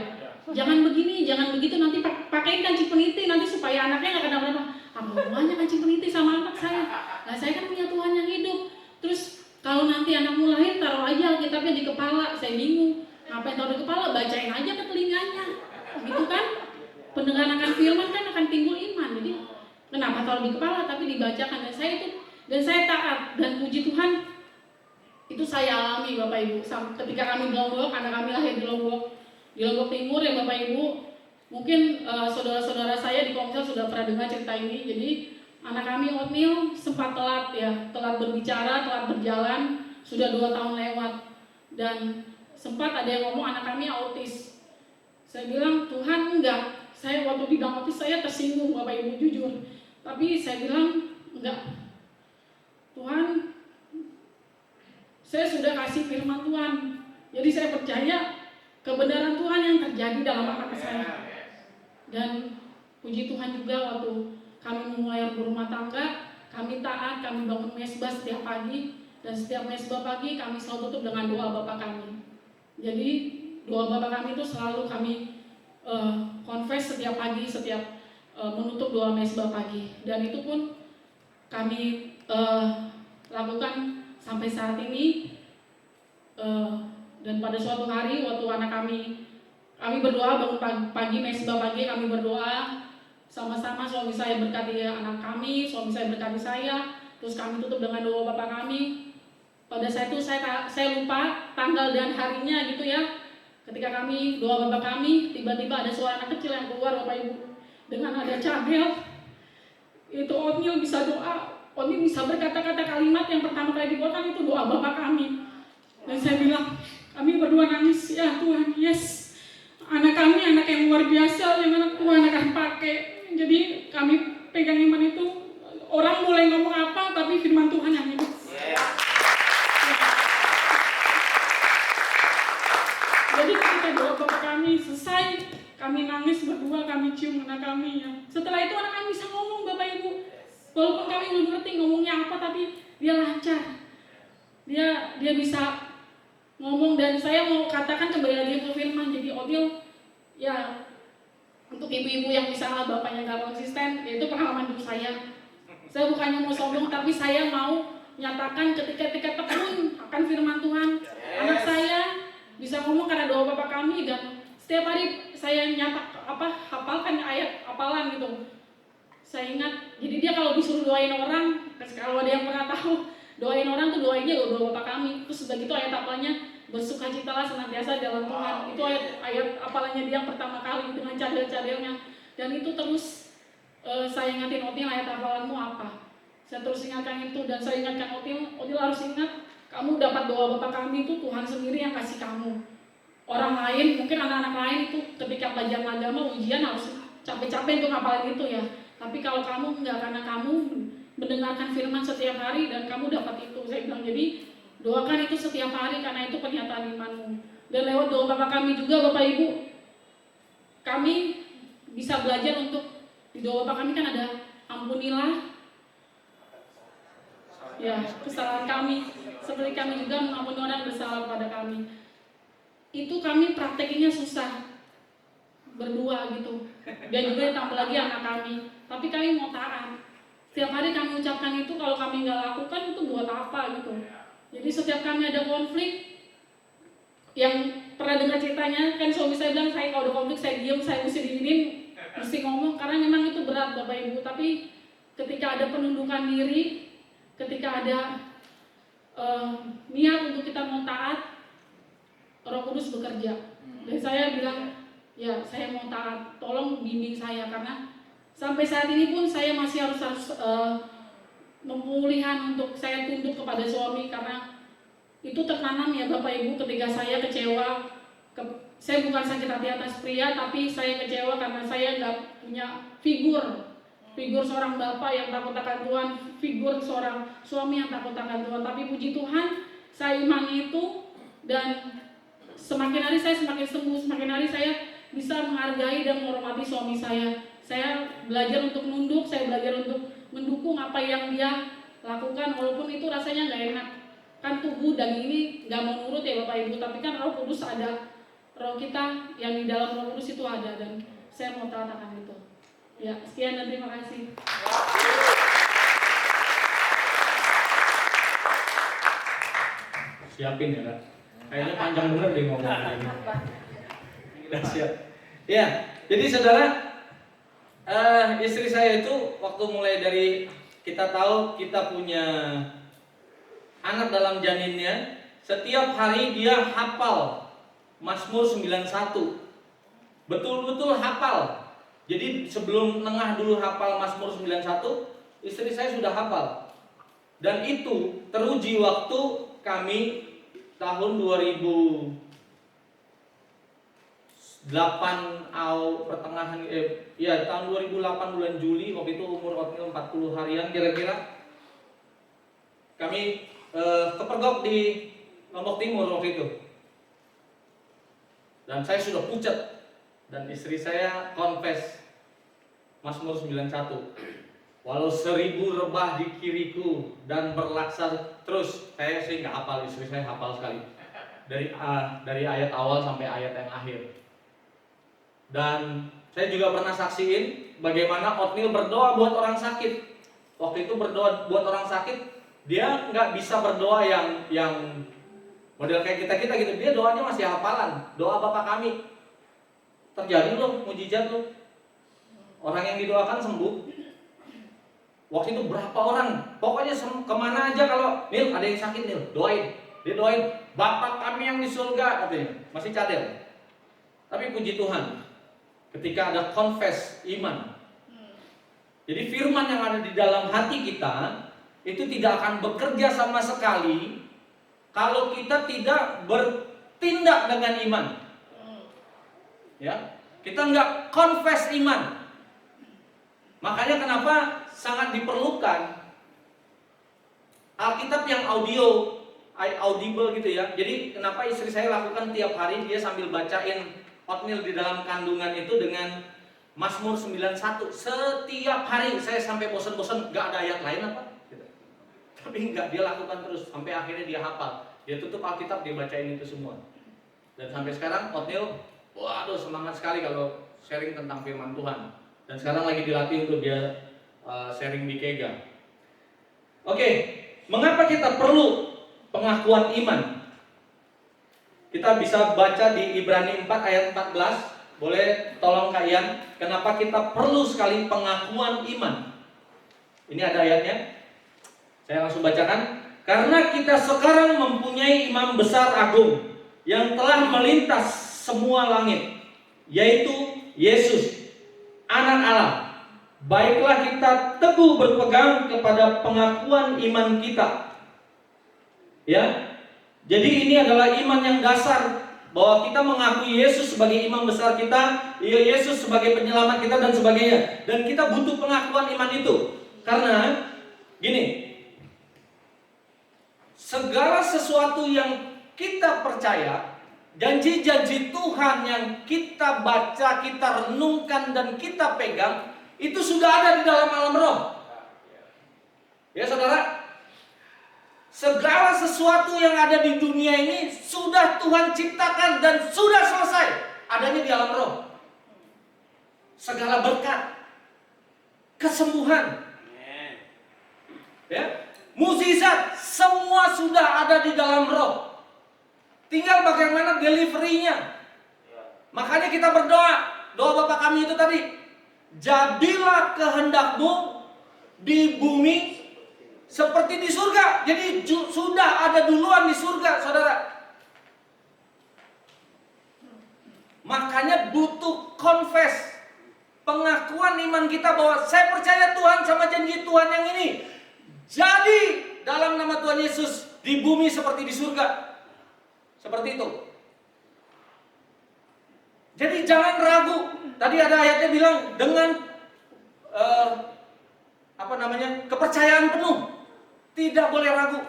Jangan begini, jangan begitu, nanti pakaiin kancing peniti nanti supaya anaknya nggak kenapa-napa. Apa hubungannya kancing peniti sama anak saya? Nah saya kan punya Tuhan yang hidup. Terus kalau nanti anakmu lahir taruh aja Alkitabnya di kepala. Saya bingung. Ngapain taruh di kepala? Bacain aja ke telinganya. Gitu kan? Pendengaran akan firman kan akan timbul iman. Jadi kenapa taruh di kepala tapi dibacakan? Dan saya taat dan puji Tuhan itu saya alami Bapak Ibu. Ketika kami di Lombok, anak kami lahir di Lombok Timur ya Bapak Ibu. Mungkin saudara-saudara saya di Komsel sudah pernah dengar cerita ini. Jadi anak kami Otnil sempat telat berbicara, telat berjalan, sudah 2 tahun lewat. Dan sempat ada yang ngomong anak kami autis. Saya bilang Tuhan enggak. Saya waktu bilang autis saya tersinggung Bapak Ibu jujur. Tapi saya bilang enggak. Tuhan, saya sudah kasih firman Tuhan. Jadi saya percaya kebenaran Tuhan yang terjadi dalam anak saya. Dan puji Tuhan juga waktu kami memulai berumah tangga, kami taat, kami bangun mesbah setiap pagi. Dan setiap mesbah pagi kami selalu tutup dengan doa Bapa kami. Jadi doa Bapa kami itu selalu kami confess setiap pagi, setiap menutup doa mesbah pagi. Dan itu pun kami lakukan sampai saat ini. Dan pada suatu hari waktu anak kami berdoa bangun pagi mesbah pagi, kami berdoa sama-sama, suami saya berkati anak kami, suami saya berkati saya, terus kami tutup dengan doa Bapa kami. Pada saat itu saya lupa tanggal dan harinya gitu ya. Ketika kami doa Bapa kami, tiba-tiba ada suara anak kecil yang keluar Bapak Ibu dengan ada cadel. Itu Otnil bisa doa, Otnil bisa berkata-kata kalimat yang pertama kali dikeluarkan itu doa Bapa kami. Dan saya bilang, kami berdua nangis, ya Tuhan, yes. Anak kami anak yang luar biasa yang anak Tuhan akan pakai. Jadi kami yang iman itu orang boleh ngomong apa, tapi firman Tuhan yang hidup. Jadi ketika doa Bapak kami selesai, kami nangis berdua, kami cium anak kami ya. Setelah itu anak kami bisa ngomong Bapak Ibu. Walaupun kami belum ngerti ngomongnya apa, tapi dia lancar. Dia bisa ngomong, dan saya mau katakan kembali lagi ke firman. Jadi Odil ya, untuk ibu-ibu yang misalnya bapaknya gak konsisten, yaitu pengalaman hidup saya. Saya bukannya mau sombong, tapi saya mau nyatakan ketika tekun akan firman Tuhan. Anak saya bisa ngomong karena doa Bapak kami, dan setiap hari saya hafalkan ayat hafalan gitu. Saya ingat, jadi dia kalau disuruh doain orang, kalau ada yang pernah tahu, doain orang tuh doainnya doa Bapak kami. Terus begitu ayat hafalannya, bersukacitalah senantiasa dalam Tuhan. Itu ayat hafalannya dia yang pertama kali dengan cadel-cadelnya. Dan itu terus saya ingatin Otil, ayat hafalanmu apa? Saya terus ingatkan itu, dan saya ingatkan Otil harus ingat, kamu dapat doa Bapak kami itu Tuhan sendiri yang kasih kamu. Orang lain, mungkin anak-anak lain itu ketika belajar agama, ujian harus capek-capek untuk ngapalin itu ya. Tapi kalau kamu enggak, karena kamu mendengarkan firman setiap hari dan kamu dapat itu. Saya bilang, jadi doakan itu setiap hari karena itu pernyataan imanmu. Dan lewat doa Bapak kami juga, Bapak Ibu, kami bisa belajar untuk, di doa Bapak kami kan ada ampunilah ya kesalahan kami, seperti kami juga mengampuni orang bersalah kepada kami. Itu kami praktekinya susah berdua gitu, dan juga ditambah lagi anak kami. Tapi kami mau taat. Setiap hari kami ucapkan itu, kalau kami nggak lakukan itu buat apa gitu. Jadi setiap kami ada konflik, yang pernah dengar ceritanya kan suami saya bilang, saya kalau ada konflik saya diam, saya mesti diinin, mesti ngomong, karena memang itu berat Bapak Ibu. Tapi ketika ada penundukan diri, ketika ada niat untuk kita mau taat, Roh Kudus bekerja. Dan saya bilang, ya saya mau taat, tolong bimbing saya, karena sampai saat ini pun saya masih harus pemulihan untuk saya tunduk kepada suami, karena itu tertanam ya Bapak Ibu. Ketika saya kecewa, saya bukan sakit hati atas pria, tapi saya kecewa karena saya nggak punya figur seorang bapak yang takut akan Tuhan, figur seorang suami yang takut akan Tuhan. Tapi puji Tuhan, saya imani itu, dan semakin hari saya semakin sembuh, semakin hari saya bisa menghargai dan menghormati suami saya. Saya belajar untuk nunduk, saya belajar untuk mendukung apa yang dia lakukan, walaupun itu rasanya nggak enak. Kan tubuh dan ini nggak mau nurut ya Bapak Ibu, tapi kan Roh Kudus ada, roh kita yang di dalam Roh Kudus itu ada, dan saya mau taat akan itu. Ya, sekian dan terima kasih. Siapin ya Kak. Kayaknya panjang bener deh ngomong ini. Udah siap. Ya, jadi saudara, istri saya itu waktu mulai dari kita tahu kita punya anak dalam janinnya, setiap hari dia hafal Mazmur 91. Betul-betul hafal. Jadi sebelum nengah dulu hafal Mazmur 91, istri saya sudah hafal. Dan itu teruji waktu kami tahun 2008 pertengahan tahun 2008 bulan Juli, waktu itu umur 40 harian kira-kira. Kami kepergok di Lombok Timur waktu itu. Dan saya sudah pucat. Dan istri saya confess Mazmur 91. Walau 1000 rebah di kiriku dan berlaksa terus, saya sih nggak hafal, istri saya hafal sekali. Dari ayat awal sampai ayat yang akhir. Dan saya juga pernah saksiin bagaimana Otnil berdoa buat orang sakit. Waktu itu berdoa buat orang sakit, dia nggak bisa berdoa yang model kayak kita gitu. Dia doanya masih hafalan, doa Bapa Kami. Terjadi loh, mujizat loh. Orang yang didoakan sembuh. Waktu itu berapa orang? Pokoknya kemana aja kalau Nil ada yang sakit Nil, doain. Dia doain, Bapak Kami yang di surga katanya. Masih cadel. Tapi puji Tuhan, ketika ada confess iman. Jadi firman yang ada di dalam hati kita itu tidak akan bekerja sama sekali kalau kita tidak bertindak dengan iman. Ya, kita nggak confess iman. Makanya kenapa sangat diperlukan Alkitab yang audible gitu ya. Jadi kenapa istri saya lakukan tiap hari, dia sambil bacain oatmeal di dalam kandungan itu dengan Mazmur 91. Setiap hari saya sampai bosan-bosan, gak ada ayat lain apa? Gitu. Tapi enggak, dia lakukan terus sampai akhirnya dia hafal. Dia tutup Alkitab, dia bacain itu semua. Dan sampai sekarang oatmeal, waduh semangat sekali kalau sharing tentang firman Tuhan. Dan sekarang lagi dilatih untuk dia sharing di Kega. Oke. Mengapa kita perlu pengakuan iman? Kita bisa baca di Ibrani 4 ayat 14. Boleh tolong Kak Ian, kenapa kita perlu sekali pengakuan iman? Ini ada ayatnya. Saya langsung bacakan. Karena kita sekarang mempunyai imam besar agung yang telah melintas semua langit, yaitu Yesus, Anak Allah. Baiklah kita teguh berpegang kepada pengakuan iman kita. Ya. Jadi ini adalah iman yang dasar, bahwa kita mengakui Yesus sebagai imam besar kita, Yesus sebagai penyelamat kita dan sebagainya. Dan kita butuh pengakuan iman itu. Karena gini, segala sesuatu yang kita percaya, janji-janji Tuhan yang kita baca, kita renungkan dan kita pegang, itu sudah ada di dalam alam roh. Ya saudara, segala sesuatu yang ada di dunia ini sudah Tuhan ciptakan dan sudah selesai adanya di alam roh. Segala berkat, kesembuhan, ya, mukjizat, semua sudah ada di dalam roh. Tinggal bagaimana delivery-nya. Makanya kita berdoa, doa Bapa kami itu tadi, jadilah kehendak-Mu di bumi seperti di surga. Jadi sudah ada duluan di surga, saudara. Makanya butuh confess, pengakuan iman kita bahwa saya percaya Tuhan sama janji Tuhan yang ini. Jadi dalam nama Tuhan Yesus di bumi seperti di surga. Seperti itu. Jadi jangan ragu. Tadi ada ayatnya bilang dengan kepercayaan penuh. Tidak boleh ragu.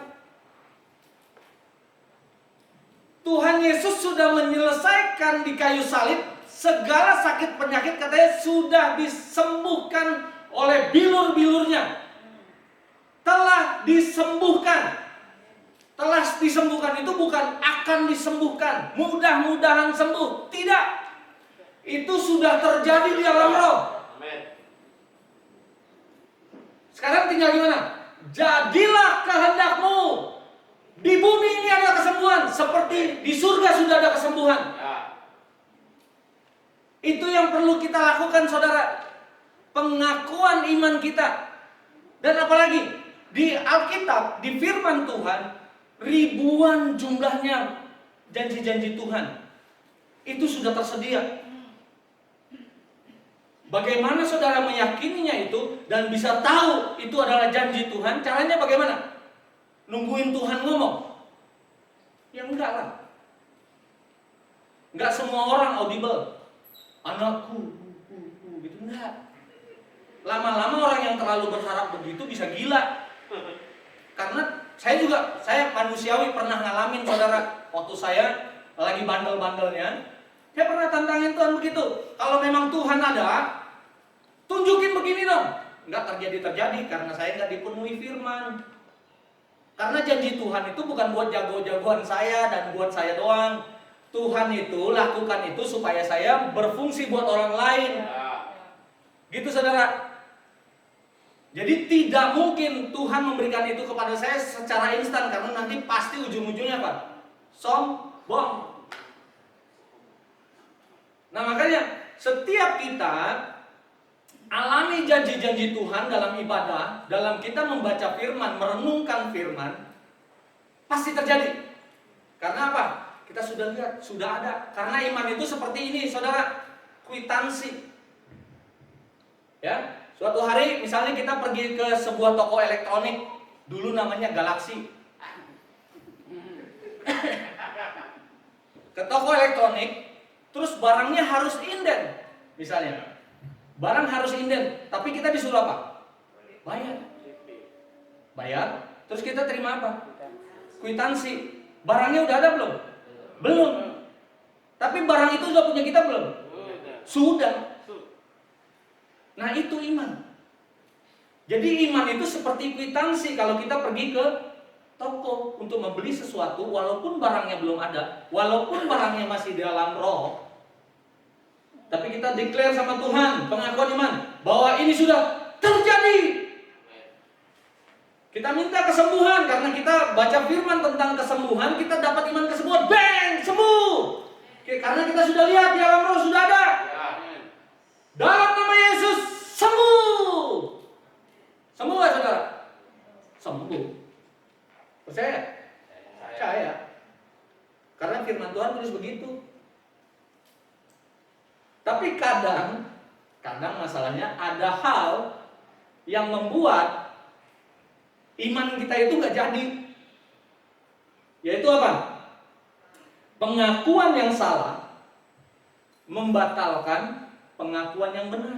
Tuhan Yesus sudah menyelesaikan di kayu salib segala sakit penyakit, katanya sudah disembuhkan oleh bilur-bilurnya. Telah disembuhkan. Telah disembuhkan itu bukan akan disembuhkan, mudah-mudahan sembuh. Tidak. Itu sudah terjadi di alam roh. Sekarang tinggal gimana? Jadilah kehendak-Mu. Di bumi ini ada kesembuhan, seperti di surga sudah ada kesembuhan. Itu yang perlu kita lakukan, saudara. Pengakuan iman kita. Dan apalagi di Alkitab, di firman Tuhan, ribuan jumlahnya janji-janji Tuhan. Itu sudah tersedia. Bagaimana saudara meyakininya itu dan bisa tahu itu adalah janji Tuhan? Caranya bagaimana? Nungguin Tuhan ngomong? Ya enggak lah. Enggak semua orang audible. Anakku, gitu enggak. Lama-lama orang yang terlalu berharap begitu bisa gila. Karena saya manusiawi pernah ngalamin, saudara. Waktu saya lagi bandel-bandelnya, saya pernah tantangin Tuhan begitu. Kalau memang Tuhan ada, tunjukin begini dong. Enggak terjadi karena saya enggak dipenuhi firman. Karena janji Tuhan itu bukan buat jago-jagoan saya dan buat saya doang. Tuhan itu lakukan itu supaya saya berfungsi buat orang lain. Gitu saudara. Jadi tidak mungkin Tuhan memberikan itu kepada saya secara instan, karena nanti pasti ujung-ujungnya apa? Sombong. Nah makanya setiap kita alami janji-janji Tuhan dalam ibadah, dalam kita membaca firman, merenungkan firman, pasti terjadi. Karena apa? Kita sudah lihat, sudah ada. Karena iman itu seperti ini, saudara, kwitansi. Ya, suatu hari misalnya kita pergi ke sebuah toko elektronik, dulu namanya Galaxy. Ke toko elektronik, terus barangnya harus inden, misalnya. Barang harus inden, tapi kita disuruh apa? Bayar. Bayar, terus kita terima apa? Kwitansi. Barangnya udah ada belum? Belum. Tapi barang itu sudah punya kita belum? Sudah. Nah, itu iman. Jadi iman itu seperti kwitansi kalau kita pergi ke toko untuk membeli sesuatu, walaupun barangnya belum ada, walaupun barangnya masih di dalam roh, tapi kita declare sama Tuhan, pengakuan iman bahwa ini sudah terjadi. Kita minta kesembuhan karena kita baca firman tentang kesembuhan, kita dapat iman kesembuhan, bang, sembuh. Karena kita sudah lihat di alam roh sudah ada. Dalam nama Yesus sembuh. Sembuh ya saudara? Sembuh. Percaya? Percaya. Karena firman Tuhan tulis begitu. Tapi kadang masalahnya ada hal yang membuat iman kita itu gak jadi. Yaitu apa? Pengakuan yang salah membatalkan pengakuan yang benar.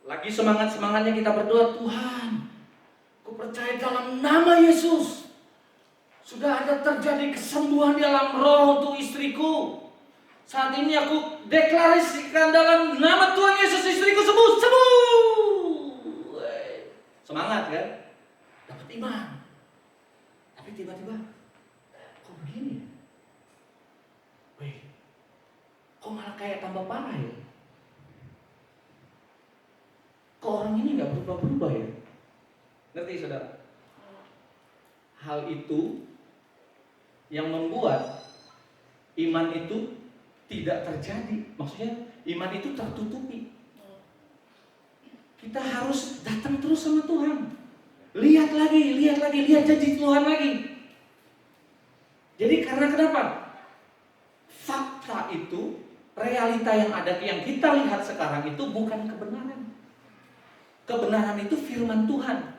Lagi semangat-semangatnya kita berdoa, Tuhan, aku percaya dalam nama Yesus sudah ada terjadi kesembuhan di dalam roh untuk istriku. Saat ini aku deklarasikan dalam nama Tuhan Yesus, istriku sembuh, sembuh. Semangat kan? Dapat iman. Tapi tiba-tiba, kok begini? Wih, kok malah kayak tambah parah ya? Kok orang ini gak berubah-berubah ya? Ngerti saudara? Hal itu yang membuat iman itu tidak terjadi. Maksudnya iman itu tertutupi. Kita harus datang terus sama Tuhan. Lihat lagi, lihat janji Tuhan lagi. Jadi karena kenapa? Fakta itu, realita yang ada yang kita lihat sekarang itu bukan kebenaran. Kebenaran itu firman Tuhan.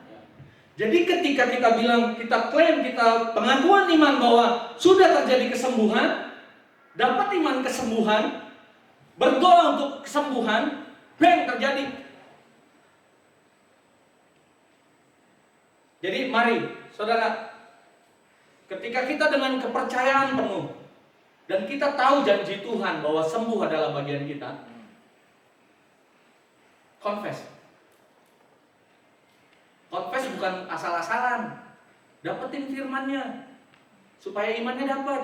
Jadi ketika kita bilang, kita klaim, kita pengakuan iman bahwa sudah terjadi kesembuhan, dapat iman kesembuhan, berdoa untuk kesembuhan, bang, terjadi. Jadi mari, saudara, ketika kita dengan kepercayaan penuh dan kita tahu janji Tuhan bahwa sembuh adalah bagian kita, confess. Confess bukan asal-asalan. Dapetin firman-Nya supaya imannya dapat.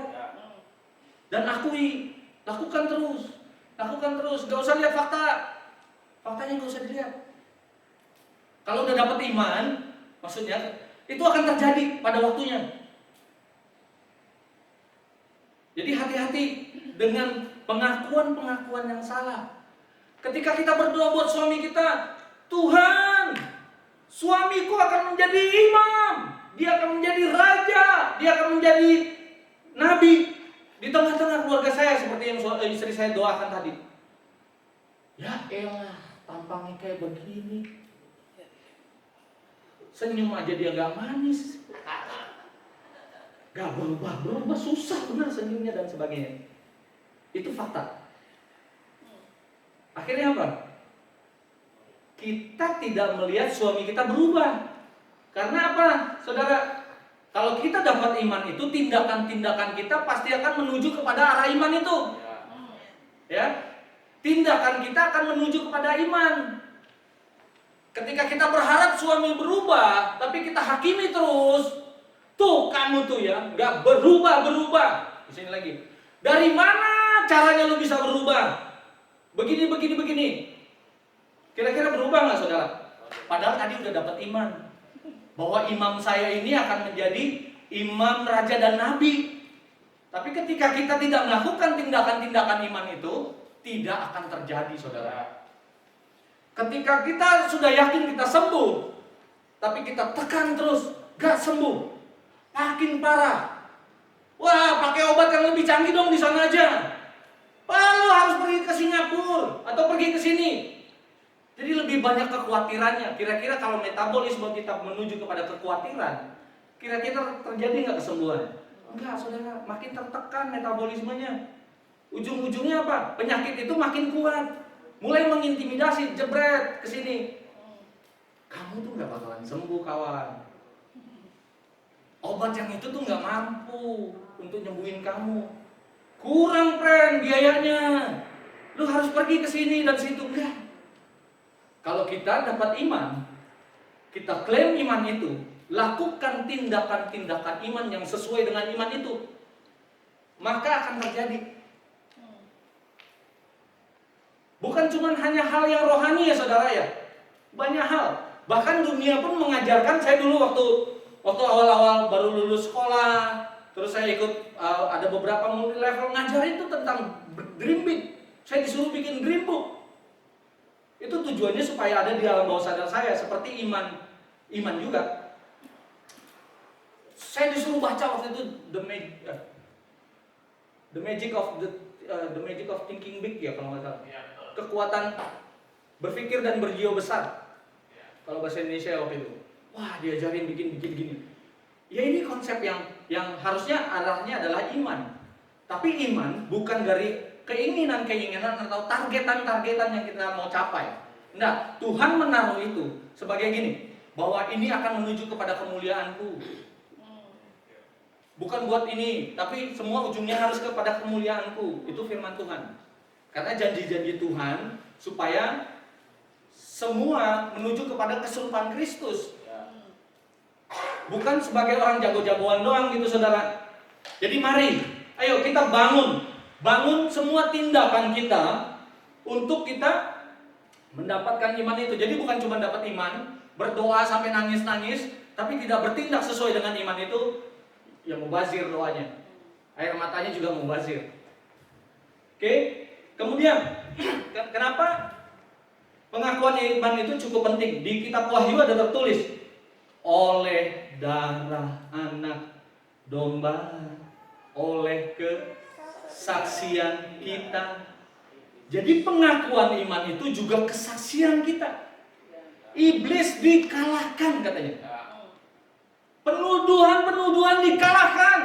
Dan akui, lakukan terus. Gak usah lihat fakta. Faktanya gak usah dilihat. Kalau udah dapet iman, maksudnya itu akan terjadi pada waktunya. Jadi hati-hati dengan pengakuan-pengakuan yang salah. Ketika kita berdoa buat suami kita, Tuhan, suamiku akan menjadi imam, dia akan menjadi raja, dia akan menjadi nabi di tengah-tengah keluarga saya, seperti yang istri saya doakan tadi. Ya elah, tampangnya kayak begini, senyum aja dia gak manis, gak berubah, susah benar senyumnya dan sebagainya. Itu fakta. Akhirnya apa? Kita tidak melihat suami kita berubah. Karena apa, saudara? Kalau kita dapat iman itu, tindakan-tindakan kita pasti akan menuju kepada arah iman itu. Ya, tindakan kita akan menuju kepada iman. Ketika kita berharap suami berubah, tapi kita hakimi terus, tuh kamu tuh ya, nggak berubah. Di sini lagi. Dari mana caranya lu bisa berubah? Begini. Kira-kira berubah nggak saudara? Padahal tadi udah dapat iman bahwa imam saya ini akan menjadi imam, raja dan nabi. Tapi ketika kita tidak melakukan tindakan-tindakan iman itu, tidak akan terjadi saudara. Ketika kita sudah yakin kita sembuh, tapi kita tekan terus, gak sembuh, makin parah. Wah, pakai obat yang lebih canggih dong di sana aja. Lalu harus pergi ke Singapura atau pergi ke sini. Jadi lebih banyak kekhawatirannya. Kira-kira kalau metabolisme kita menuju kepada kekhawatiran, kira-kira terjadi nggak kesembuhan? Enggak, saudara. Makin tertekan metabolismenya. Ujung-ujungnya apa? Penyakit itu makin kuat. mulai mengintimidasi, jebret ke sini. Kamu tuh nggak bakalan sembuh kawan. Obat yang itu tuh nggak mampu untuk nyembuhin kamu. Kurang friend biayanya. Lu harus pergi ke sini dan situ. Enggak. Kalau kita dapat iman, kita klaim iman itu, lakukan tindakan-tindakan iman yang sesuai dengan iman itu, maka akan terjadi. Bukan cuma hanya hal yang rohani ya saudara ya, banyak hal. Bahkan dunia pun mengajarkan. Saya dulu waktu awal-awal baru lulus sekolah, terus saya ikut ada beberapa multi level ngajar itu tentang dream big. Saya disuruh bikin dream book. Itu tujuannya supaya ada di alam bawah sadar saya, seperti iman juga. Saya disuruh baca waktu itu the magic of thinking big ya kalau nggak salah. Kekuatan berpikir dan berjiwa besar. Kalau bahasa Indonesia waktu itu. Wah, diajarin bikin gini. Ya ini konsep yang harusnya arahnya adalah iman. Tapi iman bukan dari keinginan atau targetan yang kita mau capai. Nah, Tuhan menaruh itu sebagai gini, bahwa ini akan menuju kepada kemuliaanku. Bukan buat ini, tapi semua ujungnya harus kepada kemuliaanku. Itu firman Tuhan. Karena janji-janji Tuhan supaya semua menuju kepada keserupaan Kristus. Bukan sebagai orang jago-jagoan doang gitu saudara. Jadi mari, ayo kita bangun semua tindakan kita untuk kita mendapatkan iman itu. Jadi bukan cuma dapat iman, berdoa sampai nangis-nangis, tapi tidak bertindak sesuai dengan iman itu, ya mubazir doanya. Air matanya juga mubazir. Oke, kemudian kenapa pengakuan iman itu cukup penting? Di kitab Wahyu ada tertulis, oleh darah anak domba, oleh kesaksian kita. Jadi pengakuan iman itu juga kesaksian kita. Iblis dikalahkan katanya. Penuduhan dikalahkan.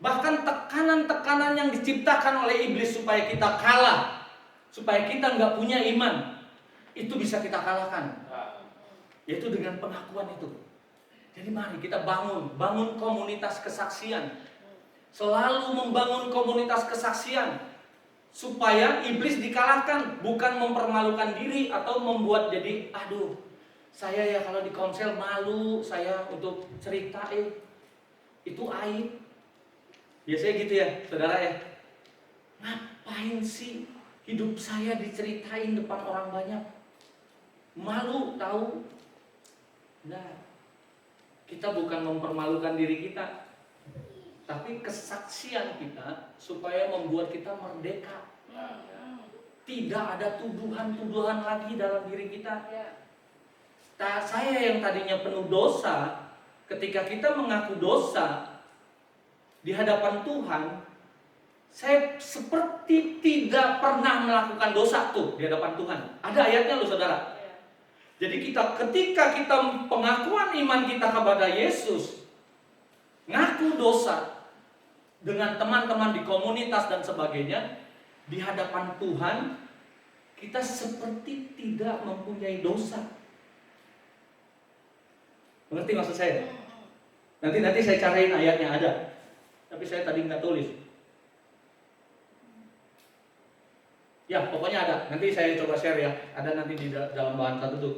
Bahkan tekanan-tekanan yang diciptakan oleh iblis supaya kita kalah, supaya kita nggak punya iman, itu bisa kita kalahkan. Yaitu dengan pengakuan itu. Jadi mari kita bangun komunitas kesaksian. Selalu membangun komunitas kesaksian supaya iblis dikalahkan, bukan mempermalukan diri atau membuat jadi aduh, saya ya kalau di konsel malu saya untuk cerita itu aib. Biasanya gitu ya, saudara ya. Ngapain sih hidup saya diceritain depan orang banyak? Malu tahu? Nah, kita bukan mempermalukan diri kita, tapi kesaksian kita supaya membuat kita merdeka. Tidak ada tuduhan-tuduhan lagi dalam diri kita. Saya yang tadinya penuh dosa, ketika kita mengaku dosa di hadapan Tuhan, saya seperti tidak pernah melakukan dosa tuh di hadapan Tuhan. Ada ayatnya loh saudara. Jadi ketika kita pengakuan iman kita kepada Yesus, ngaku dosa dengan teman-teman di komunitas dan sebagainya, di hadapan Tuhan kita seperti tidak mempunyai dosa. Mengerti maksud saya? Nanti saya cariin ayatnya ada, tapi saya tadi nggak tulis. Ya pokoknya ada. Nanti saya coba share ya. Ada nanti di dalam bahan satu tuh.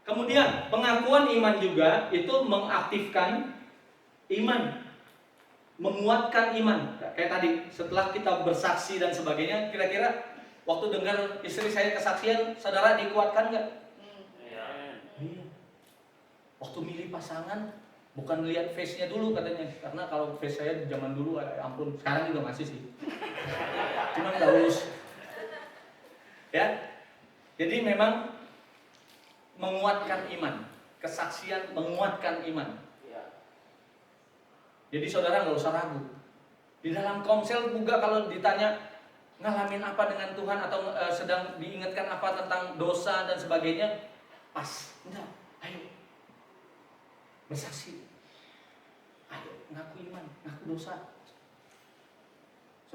Kemudian pengakuan iman juga itu mengaktifkan iman, menguatkan iman. Kayak tadi setelah kita bersaksi dan sebagainya, kira-kira waktu dengar istri saya kesaksian, saudara dikuatkan nggak? Iya. Waktu milih pasangan bukan lihat face-nya dulu katanya, karena kalau face saya zaman dulu ampun, sekarang juga masih sih. Cuman nggak lulus. Ya. Jadi memang menguatkan iman, kesaksian menguatkan iman. Jadi saudara nggak usah ragu. Di dalam komsel juga kalau ditanya ngalamin apa dengan Tuhan atau sedang diingatkan apa tentang dosa dan sebagainya, pas, enggak, ayo bersaksi, ayo ngaku iman, ngaku dosa.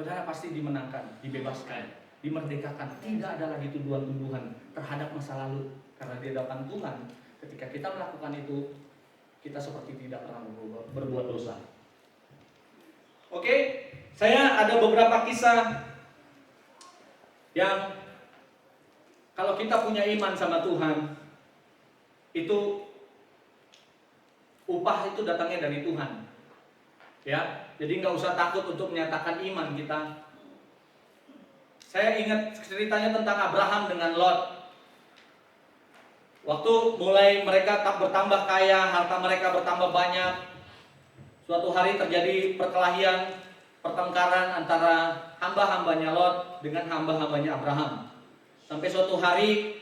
saudara pasti dimenangkan, dibebaskan, dimerdekakan. Tidak ada lagi tuduhan-tuduhan terhadap masa lalu. Karena di hadapan Tuhan, ketika kita melakukan itu, kita seperti tidak pernah berbuat dosa. Oke, saya ada beberapa kisah yang kalau kita punya iman sama Tuhan, itu upah itu datangnya dari Tuhan. Ya, jadi nggak usah takut untuk menyatakan iman kita. Saya ingat ceritanya tentang Abraham dengan Lot. Waktu mulai mereka bertambah kaya, harta mereka bertambah banyak, suatu hari terjadi perkelahian, pertengkaran antara hamba-hambanya Lot dengan hamba-hambanya Abraham. Sampai suatu hari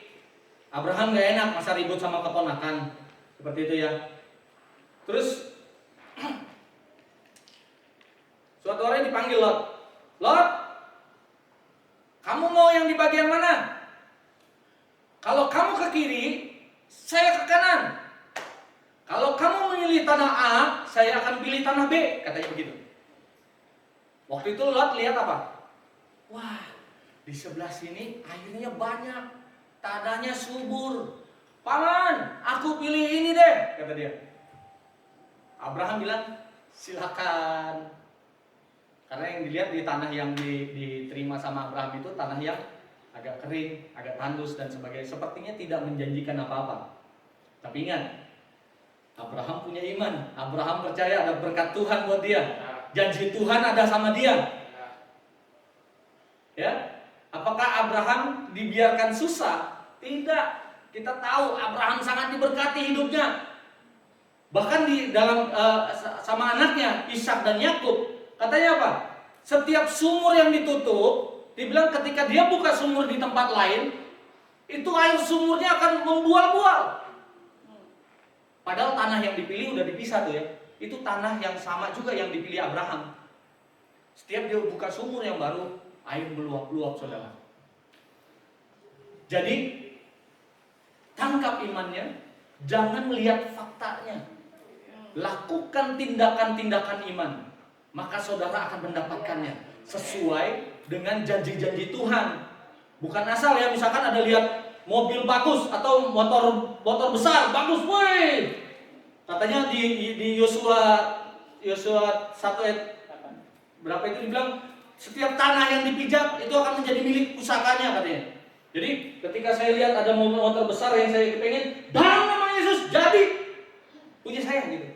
Abraham gak enak masa ribut sama keponakan, seperti itu ya. Terus suatu hari dipanggil Lot, Lot, kamu mau yang di bagian mana? Kalau kamu ke kiri, saya ke kanan. Kalau kamu memilih tanah A, saya akan pilih tanah B, katanya begitu. Waktu itu Lot lihat apa? Wah, di sebelah sini airnya banyak, tanahnya subur. Paman, aku pilih ini deh, kata dia. Abraham bilang, silakan. Karena yang dilihat di tanah yang diterima sama Abraham itu tanah yang agak kering, agak tandus dan sebagainya. Sepertinya tidak menjanjikan apa-apa. Tapi ingat, Abraham punya iman. Abraham percaya ada berkat Tuhan buat dia. Janji Tuhan ada sama dia. Ya, apakah Abraham dibiarkan susah? Tidak. Kita tahu Abraham sangat diberkati hidupnya. Bahkan di dalam sama anaknya Ishak dan Yakub, katanya apa? Setiap sumur yang ditutup, dibilang ketika dia buka sumur di tempat lain, itu air sumurnya akan membual-bual. Padahal tanah yang dipilih udah dipisah tuh ya. Itu tanah yang sama juga yang dipilih Abraham. Setiap dia buka sumur yang baru, air meluap-luap, saudara. Jadi tangkap imannya, jangan melihat faktanya. Lakukan tindakan-tindakan iman, maka saudara akan mendapatkannya sesuai dengan janji-janji Tuhan. Bukan asal ya, misalkan ada lihat mobil bagus atau motor besar bagus, woi. Katanya di Yosua 1 ayat berapa itu dibilang setiap tanah yang dipijak itu akan menjadi milik pusakanya, katanya. Jadi ketika saya lihat ada motor besar yang saya kepengen, dalam nama Yesus jadi punya saya gitu.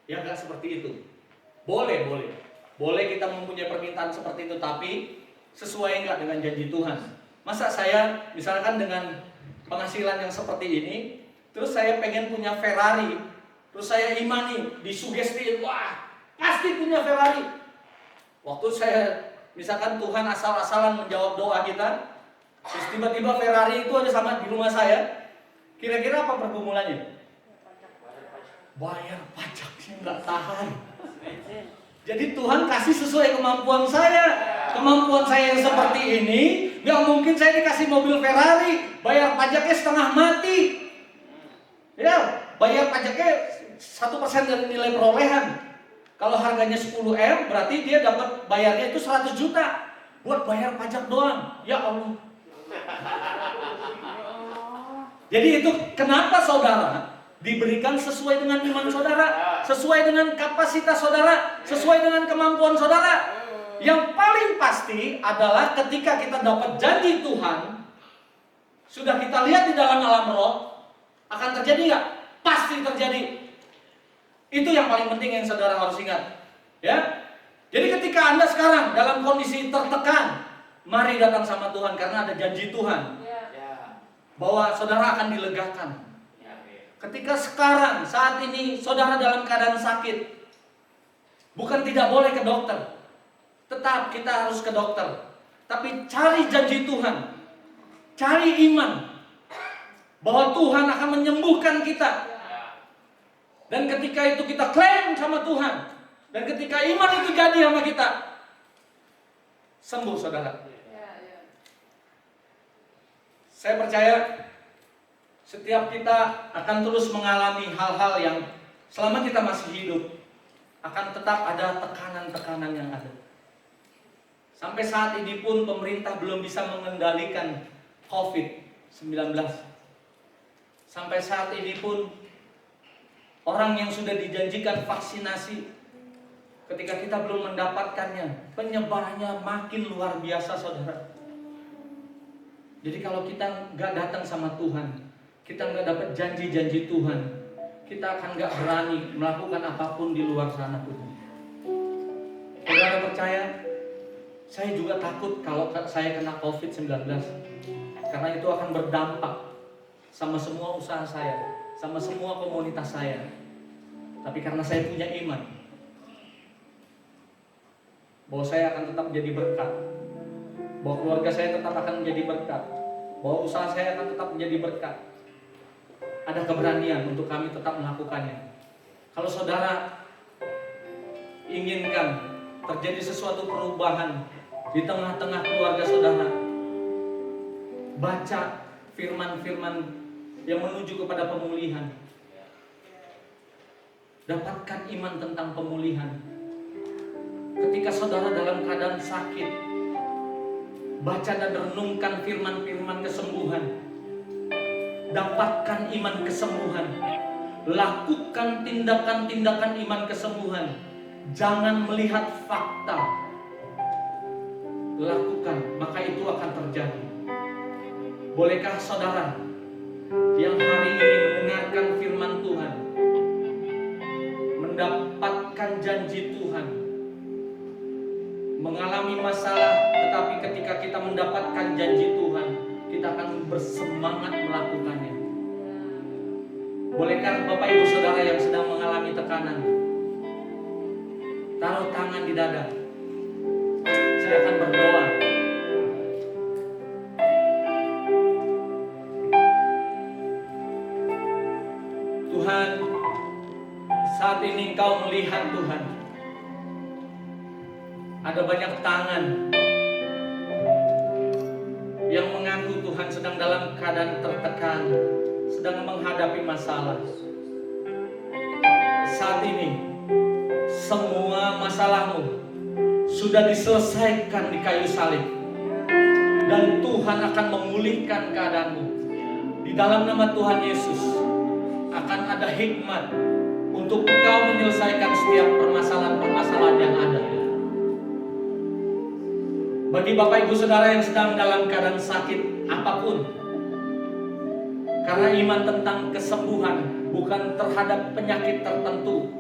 Ya enggak seperti itu. Boleh kita mempunyai permintaan seperti itu, tapi sesuai enggak dengan janji Tuhan? Masa saya misalkan dengan penghasilan yang seperti ini, terus saya pengen punya Ferrari, terus saya imani, disugesti, wah pasti punya Ferrari. Waktu saya misalkan Tuhan asal-asalan menjawab doa kita, terus tiba-tiba Ferrari itu ada sama di rumah saya, kira-kira apa pergumulannya? Bayar pajaknya nggak tahan. Jadi Tuhan kasih sesuai kemampuan saya. Kemampuan saya yang seperti ini, nggak mungkin saya dikasih mobil Ferrari, bayar pajaknya setengah mati. Ya, bayar pajaknya 1% dari nilai perolehan. Kalau harganya 10M, berarti dia dapat bayarnya itu 100 juta buat bayar pajak doang. Ya Allah. Jadi itu kenapa saudara diberikan sesuai dengan iman saudara, sesuai dengan kapasitas saudara, sesuai dengan kemampuan saudara. Yang paling pasti adalah ketika kita dapat janji Tuhan, sudah kita lihat di dalam alam roh, akan terjadi nggak? Pasti terjadi. Itu yang paling penting yang saudara harus ingat. Ya. Jadi ketika Anda sekarang dalam kondisi tertekan, mari datang sama Tuhan karena ada janji Tuhan bahwa saudara akan dilegakan. Ketika sekarang, saat ini saudara dalam keadaan sakit, bukan tidak boleh ke dokter, tetap kita harus ke dokter. Tapi cari janji Tuhan, cari iman bahwa Tuhan akan menyembuhkan kita. Dan ketika itu kita klaim sama Tuhan, dan ketika iman itu jadi sama kita, sembuh saudara. Saya percaya setiap kita akan terus mengalami hal-hal yang selama kita masih hidup akan tetap ada tekanan-tekanan yang ada. Sampai saat ini pun pemerintah belum bisa mengendalikan COVID-19. Sampai saat ini pun orang yang sudah dijanjikan vaksinasi, ketika kita belum mendapatkannya, penyebarannya makin luar biasa, saudara. Jadi kalau kita nggak datang sama Tuhan, kita nggak dapat janji-janji Tuhan, kita akan nggak berani melakukan apapun di luar sana pun. Saudara percaya? Saya juga takut kalau saya kena COVID-19, karena itu akan berdampak sama semua usaha saya, sama semua komunitas saya. Tapi karena saya punya iman bahwa saya akan tetap menjadi berkat, bahwa keluarga saya tetap akan menjadi berkat, bahwa usaha saya akan tetap menjadi berkat, ada keberanian untuk kami tetap melakukannya. Kalau saudara inginkan terjadi sesuatu perubahan di tengah-tengah keluarga saudara, baca firman-firman yang menuju kepada pemulihan. Dapatkan iman tentang pemulihan. Ketika saudara dalam keadaan sakit, baca dan renungkan firman-firman kesembuhan. Dapatkan iman kesembuhan. Lakukan tindakan-tindakan iman kesembuhan. Jangan melihat fakta. Lakukan, maka itu akan terjadi. Bolehkah saudara yang hari ini mendengarkan firman Tuhan, mendapatkan janji Tuhan, mengalami masalah, tetapi ketika kita mendapatkan janji Tuhan, kita akan bersemangat melakukannya. Bolehkah Bapak Ibu Saudara yang sedang mengalami tekanan, taruh tangan di dada. Saya akan berdoa. Tuhan, saat ini Engkau melihat Tuhan, ada banyak tangan yang mengaku Tuhan sedang dalam keadaan tertekan, sedang menghadapi masalah. Saat ini semua masalahmu sudah diselesaikan di kayu salib, dan Tuhan akan memulihkan keadaanmu. Di dalam nama Tuhan Yesus akan ada hikmat untuk engkau menyelesaikan setiap permasalahan-permasalahan yang ada. Bagi Bapak Ibu Saudara yang sedang dalam keadaan sakit apapun, karena iman tentang kesembuhan bukan terhadap penyakit tertentu,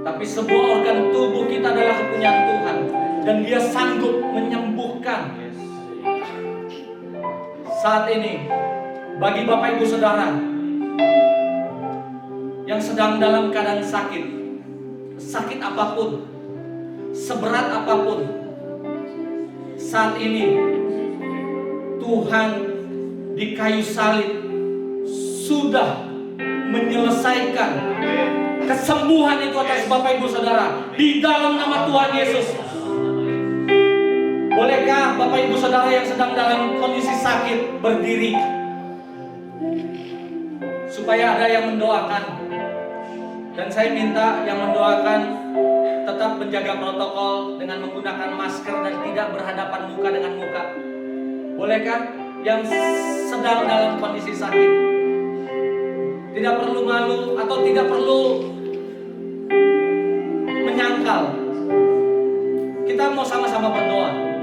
tapi sebuah organ tubuh kita adalah kepunyaan Tuhan, dan Dia sanggup menyembuhkan. Saat ini, bagi Bapak Ibu Saudara yang sedang dalam keadaan sakit, sakit apapun, seberat apapun, saat ini Tuhan di kayu salib sudah menyelesaikan kesembuhan itu atas Bapak Ibu Saudara di dalam nama Tuhan Yesus. Bolehkah Bapak Ibu Saudara yang sedang dalam kondisi sakit berdiri, supaya ada yang mendoakan. Dan saya minta yang mendoakan tetap menjaga protokol dengan menggunakan masker dan tidak berhadapan muka dengan muka. Bolehkah yang sedang dalam kondisi sakit, tidak perlu malu atau tidak perlu menyangkal, kita mau sama-sama berdoa.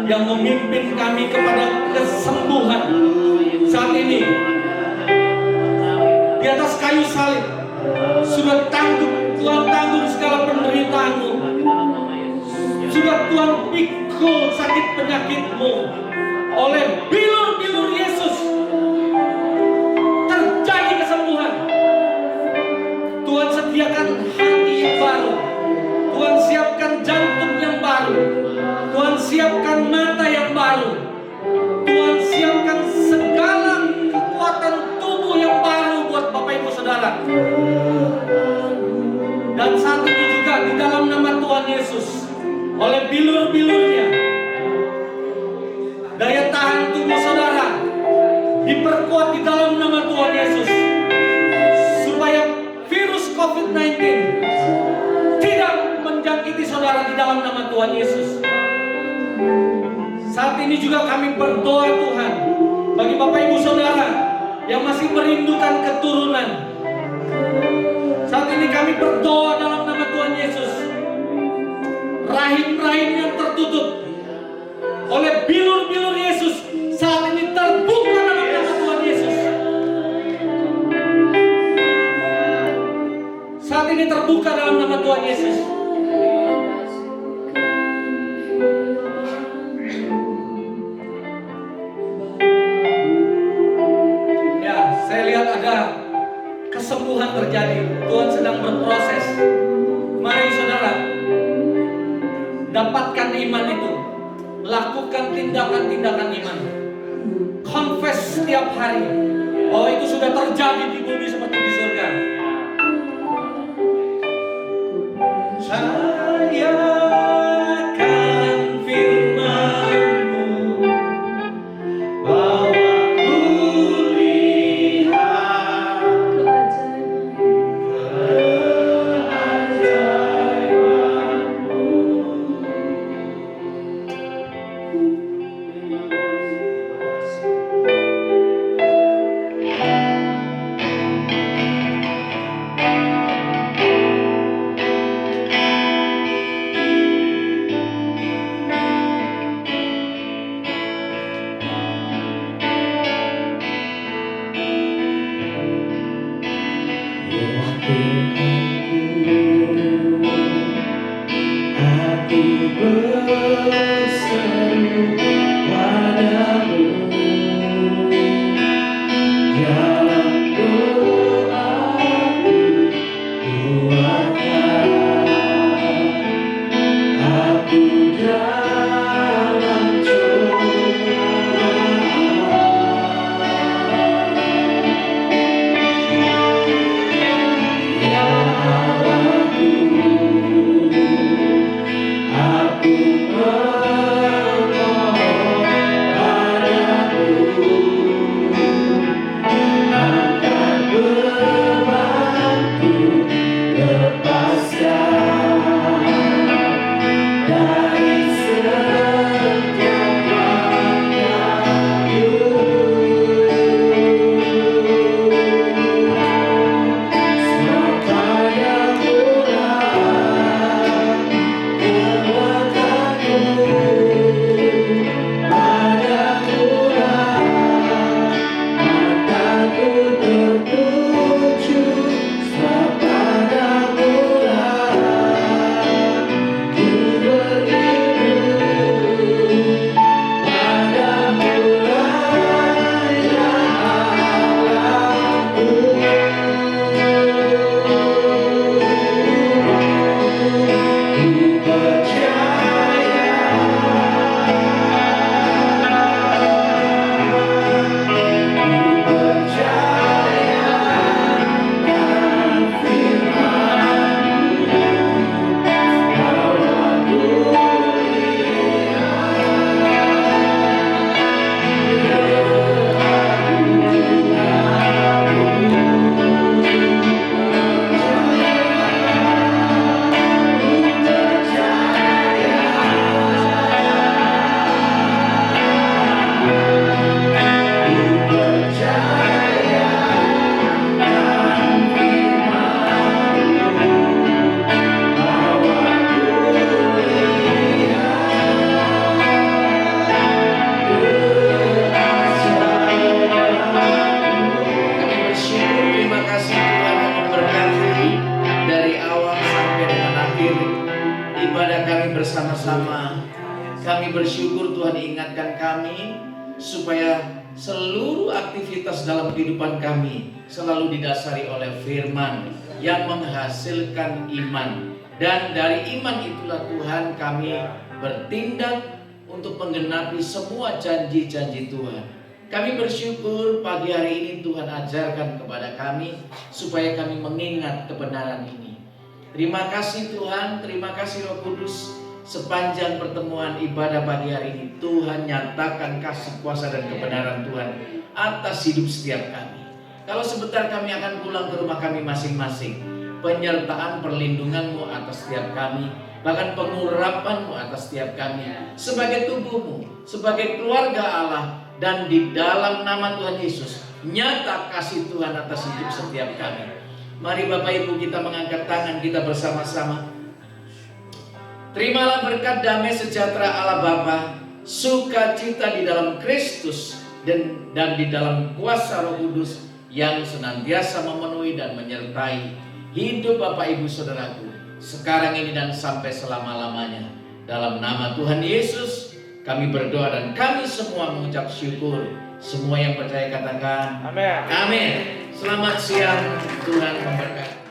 Yang memimpin kami kepada kesembuhan. Saat ini di atas kayu salib sudah tanggung, Tuhan tanggung segala penderitaanmu, sudah Tuhan pikul sakit penyakitmu, oleh bilur-bilur Yesus terjadi kesembuhan. Tuhan sediakan hati yang baru, Tuhan siapkan jantung yang baru, Tuhan siapkan mata yang baru, Tuhan siapkan segala kekuatan tubuh yang baru buat Bapak Ibu Saudara. Dan saat ini juga di dalam nama Tuhan Yesus, oleh bilur-bilurnya, daya tahan tubuh saudara diperkuat di dalam nama Tuhan Yesus, supaya virus COVID-19 tidak menjangkiti saudara di dalam nama Tuhan Yesus. Saat ini juga kami berdoa Tuhan bagi Bapak Ibu Saudara yang masih merindukan keturunan. Saat ini kami berdoa dalam nama Tuhan Yesus, rahim-rahim yang tertutup oleh bilur-bilur Yesus saat ini terbuka dalam nama Tuhan Yesus. Saat ini terbuka dalam nama Tuhan Yesus. Ya, saya lihat ada kesembuhan terjadi. Tuhan sedang berproses. Mari saudara, dapatkan iman itu. Lakukan tindakan-tindakan iman. Confess setiap hari. Oh, itu sudah terjadi di bumi seperti di surga. Saya akan firman-Mu, bahwa ku lihat keajaiban-Mu. Aku berseru padamu dalam doaku, kuatkan aku dalam cobaan. bersama-sama. Kami bersyukur Tuhan ingatkan kami supaya seluruh aktivitas dalam kehidupan kami selalu didasari oleh firman yang menghasilkan iman. Dan dari iman itulah Tuhan kami bertindak untuk menggenapi semua janji-janji Tuhan. Kami bersyukur pagi hari ini Tuhan ajarkan kepada kami supaya kami mengingat kebenaran ini. Terima kasih Tuhan, terima kasih Roh Kudus. Sepanjang pertemuan ibadah pagi hari ini Tuhan nyatakan kasih kuasa dan kebenaran Tuhan atas hidup setiap kami. Kalau sebentar kami akan pulang ke rumah kami masing-masing, penyertaan perlindungan-Mu atas setiap kami, bahkan pengurapan-Mu atas setiap kami sebagai tubuh-Mu, sebagai keluarga Allah. Dan di dalam nama Tuhan Yesus nyata kasih Tuhan atas hidup setiap kami. Mari Bapak Ibu kita mengangkat tangan kita bersama-sama. Terimalah berkat damai sejahtera Allah Bapa, sukacita di dalam Kristus dan di dalam kuasa Roh Kudus yang senantiasa memenuhi dan menyertai hidup Bapak Ibu Saudaraku sekarang ini dan sampai selama-lamanya. Dalam nama Tuhan Yesus kami berdoa dan kami semua mengucap syukur. Semua yang percaya katakan amin. Amin. Selamat siang, Tuhan memberkati.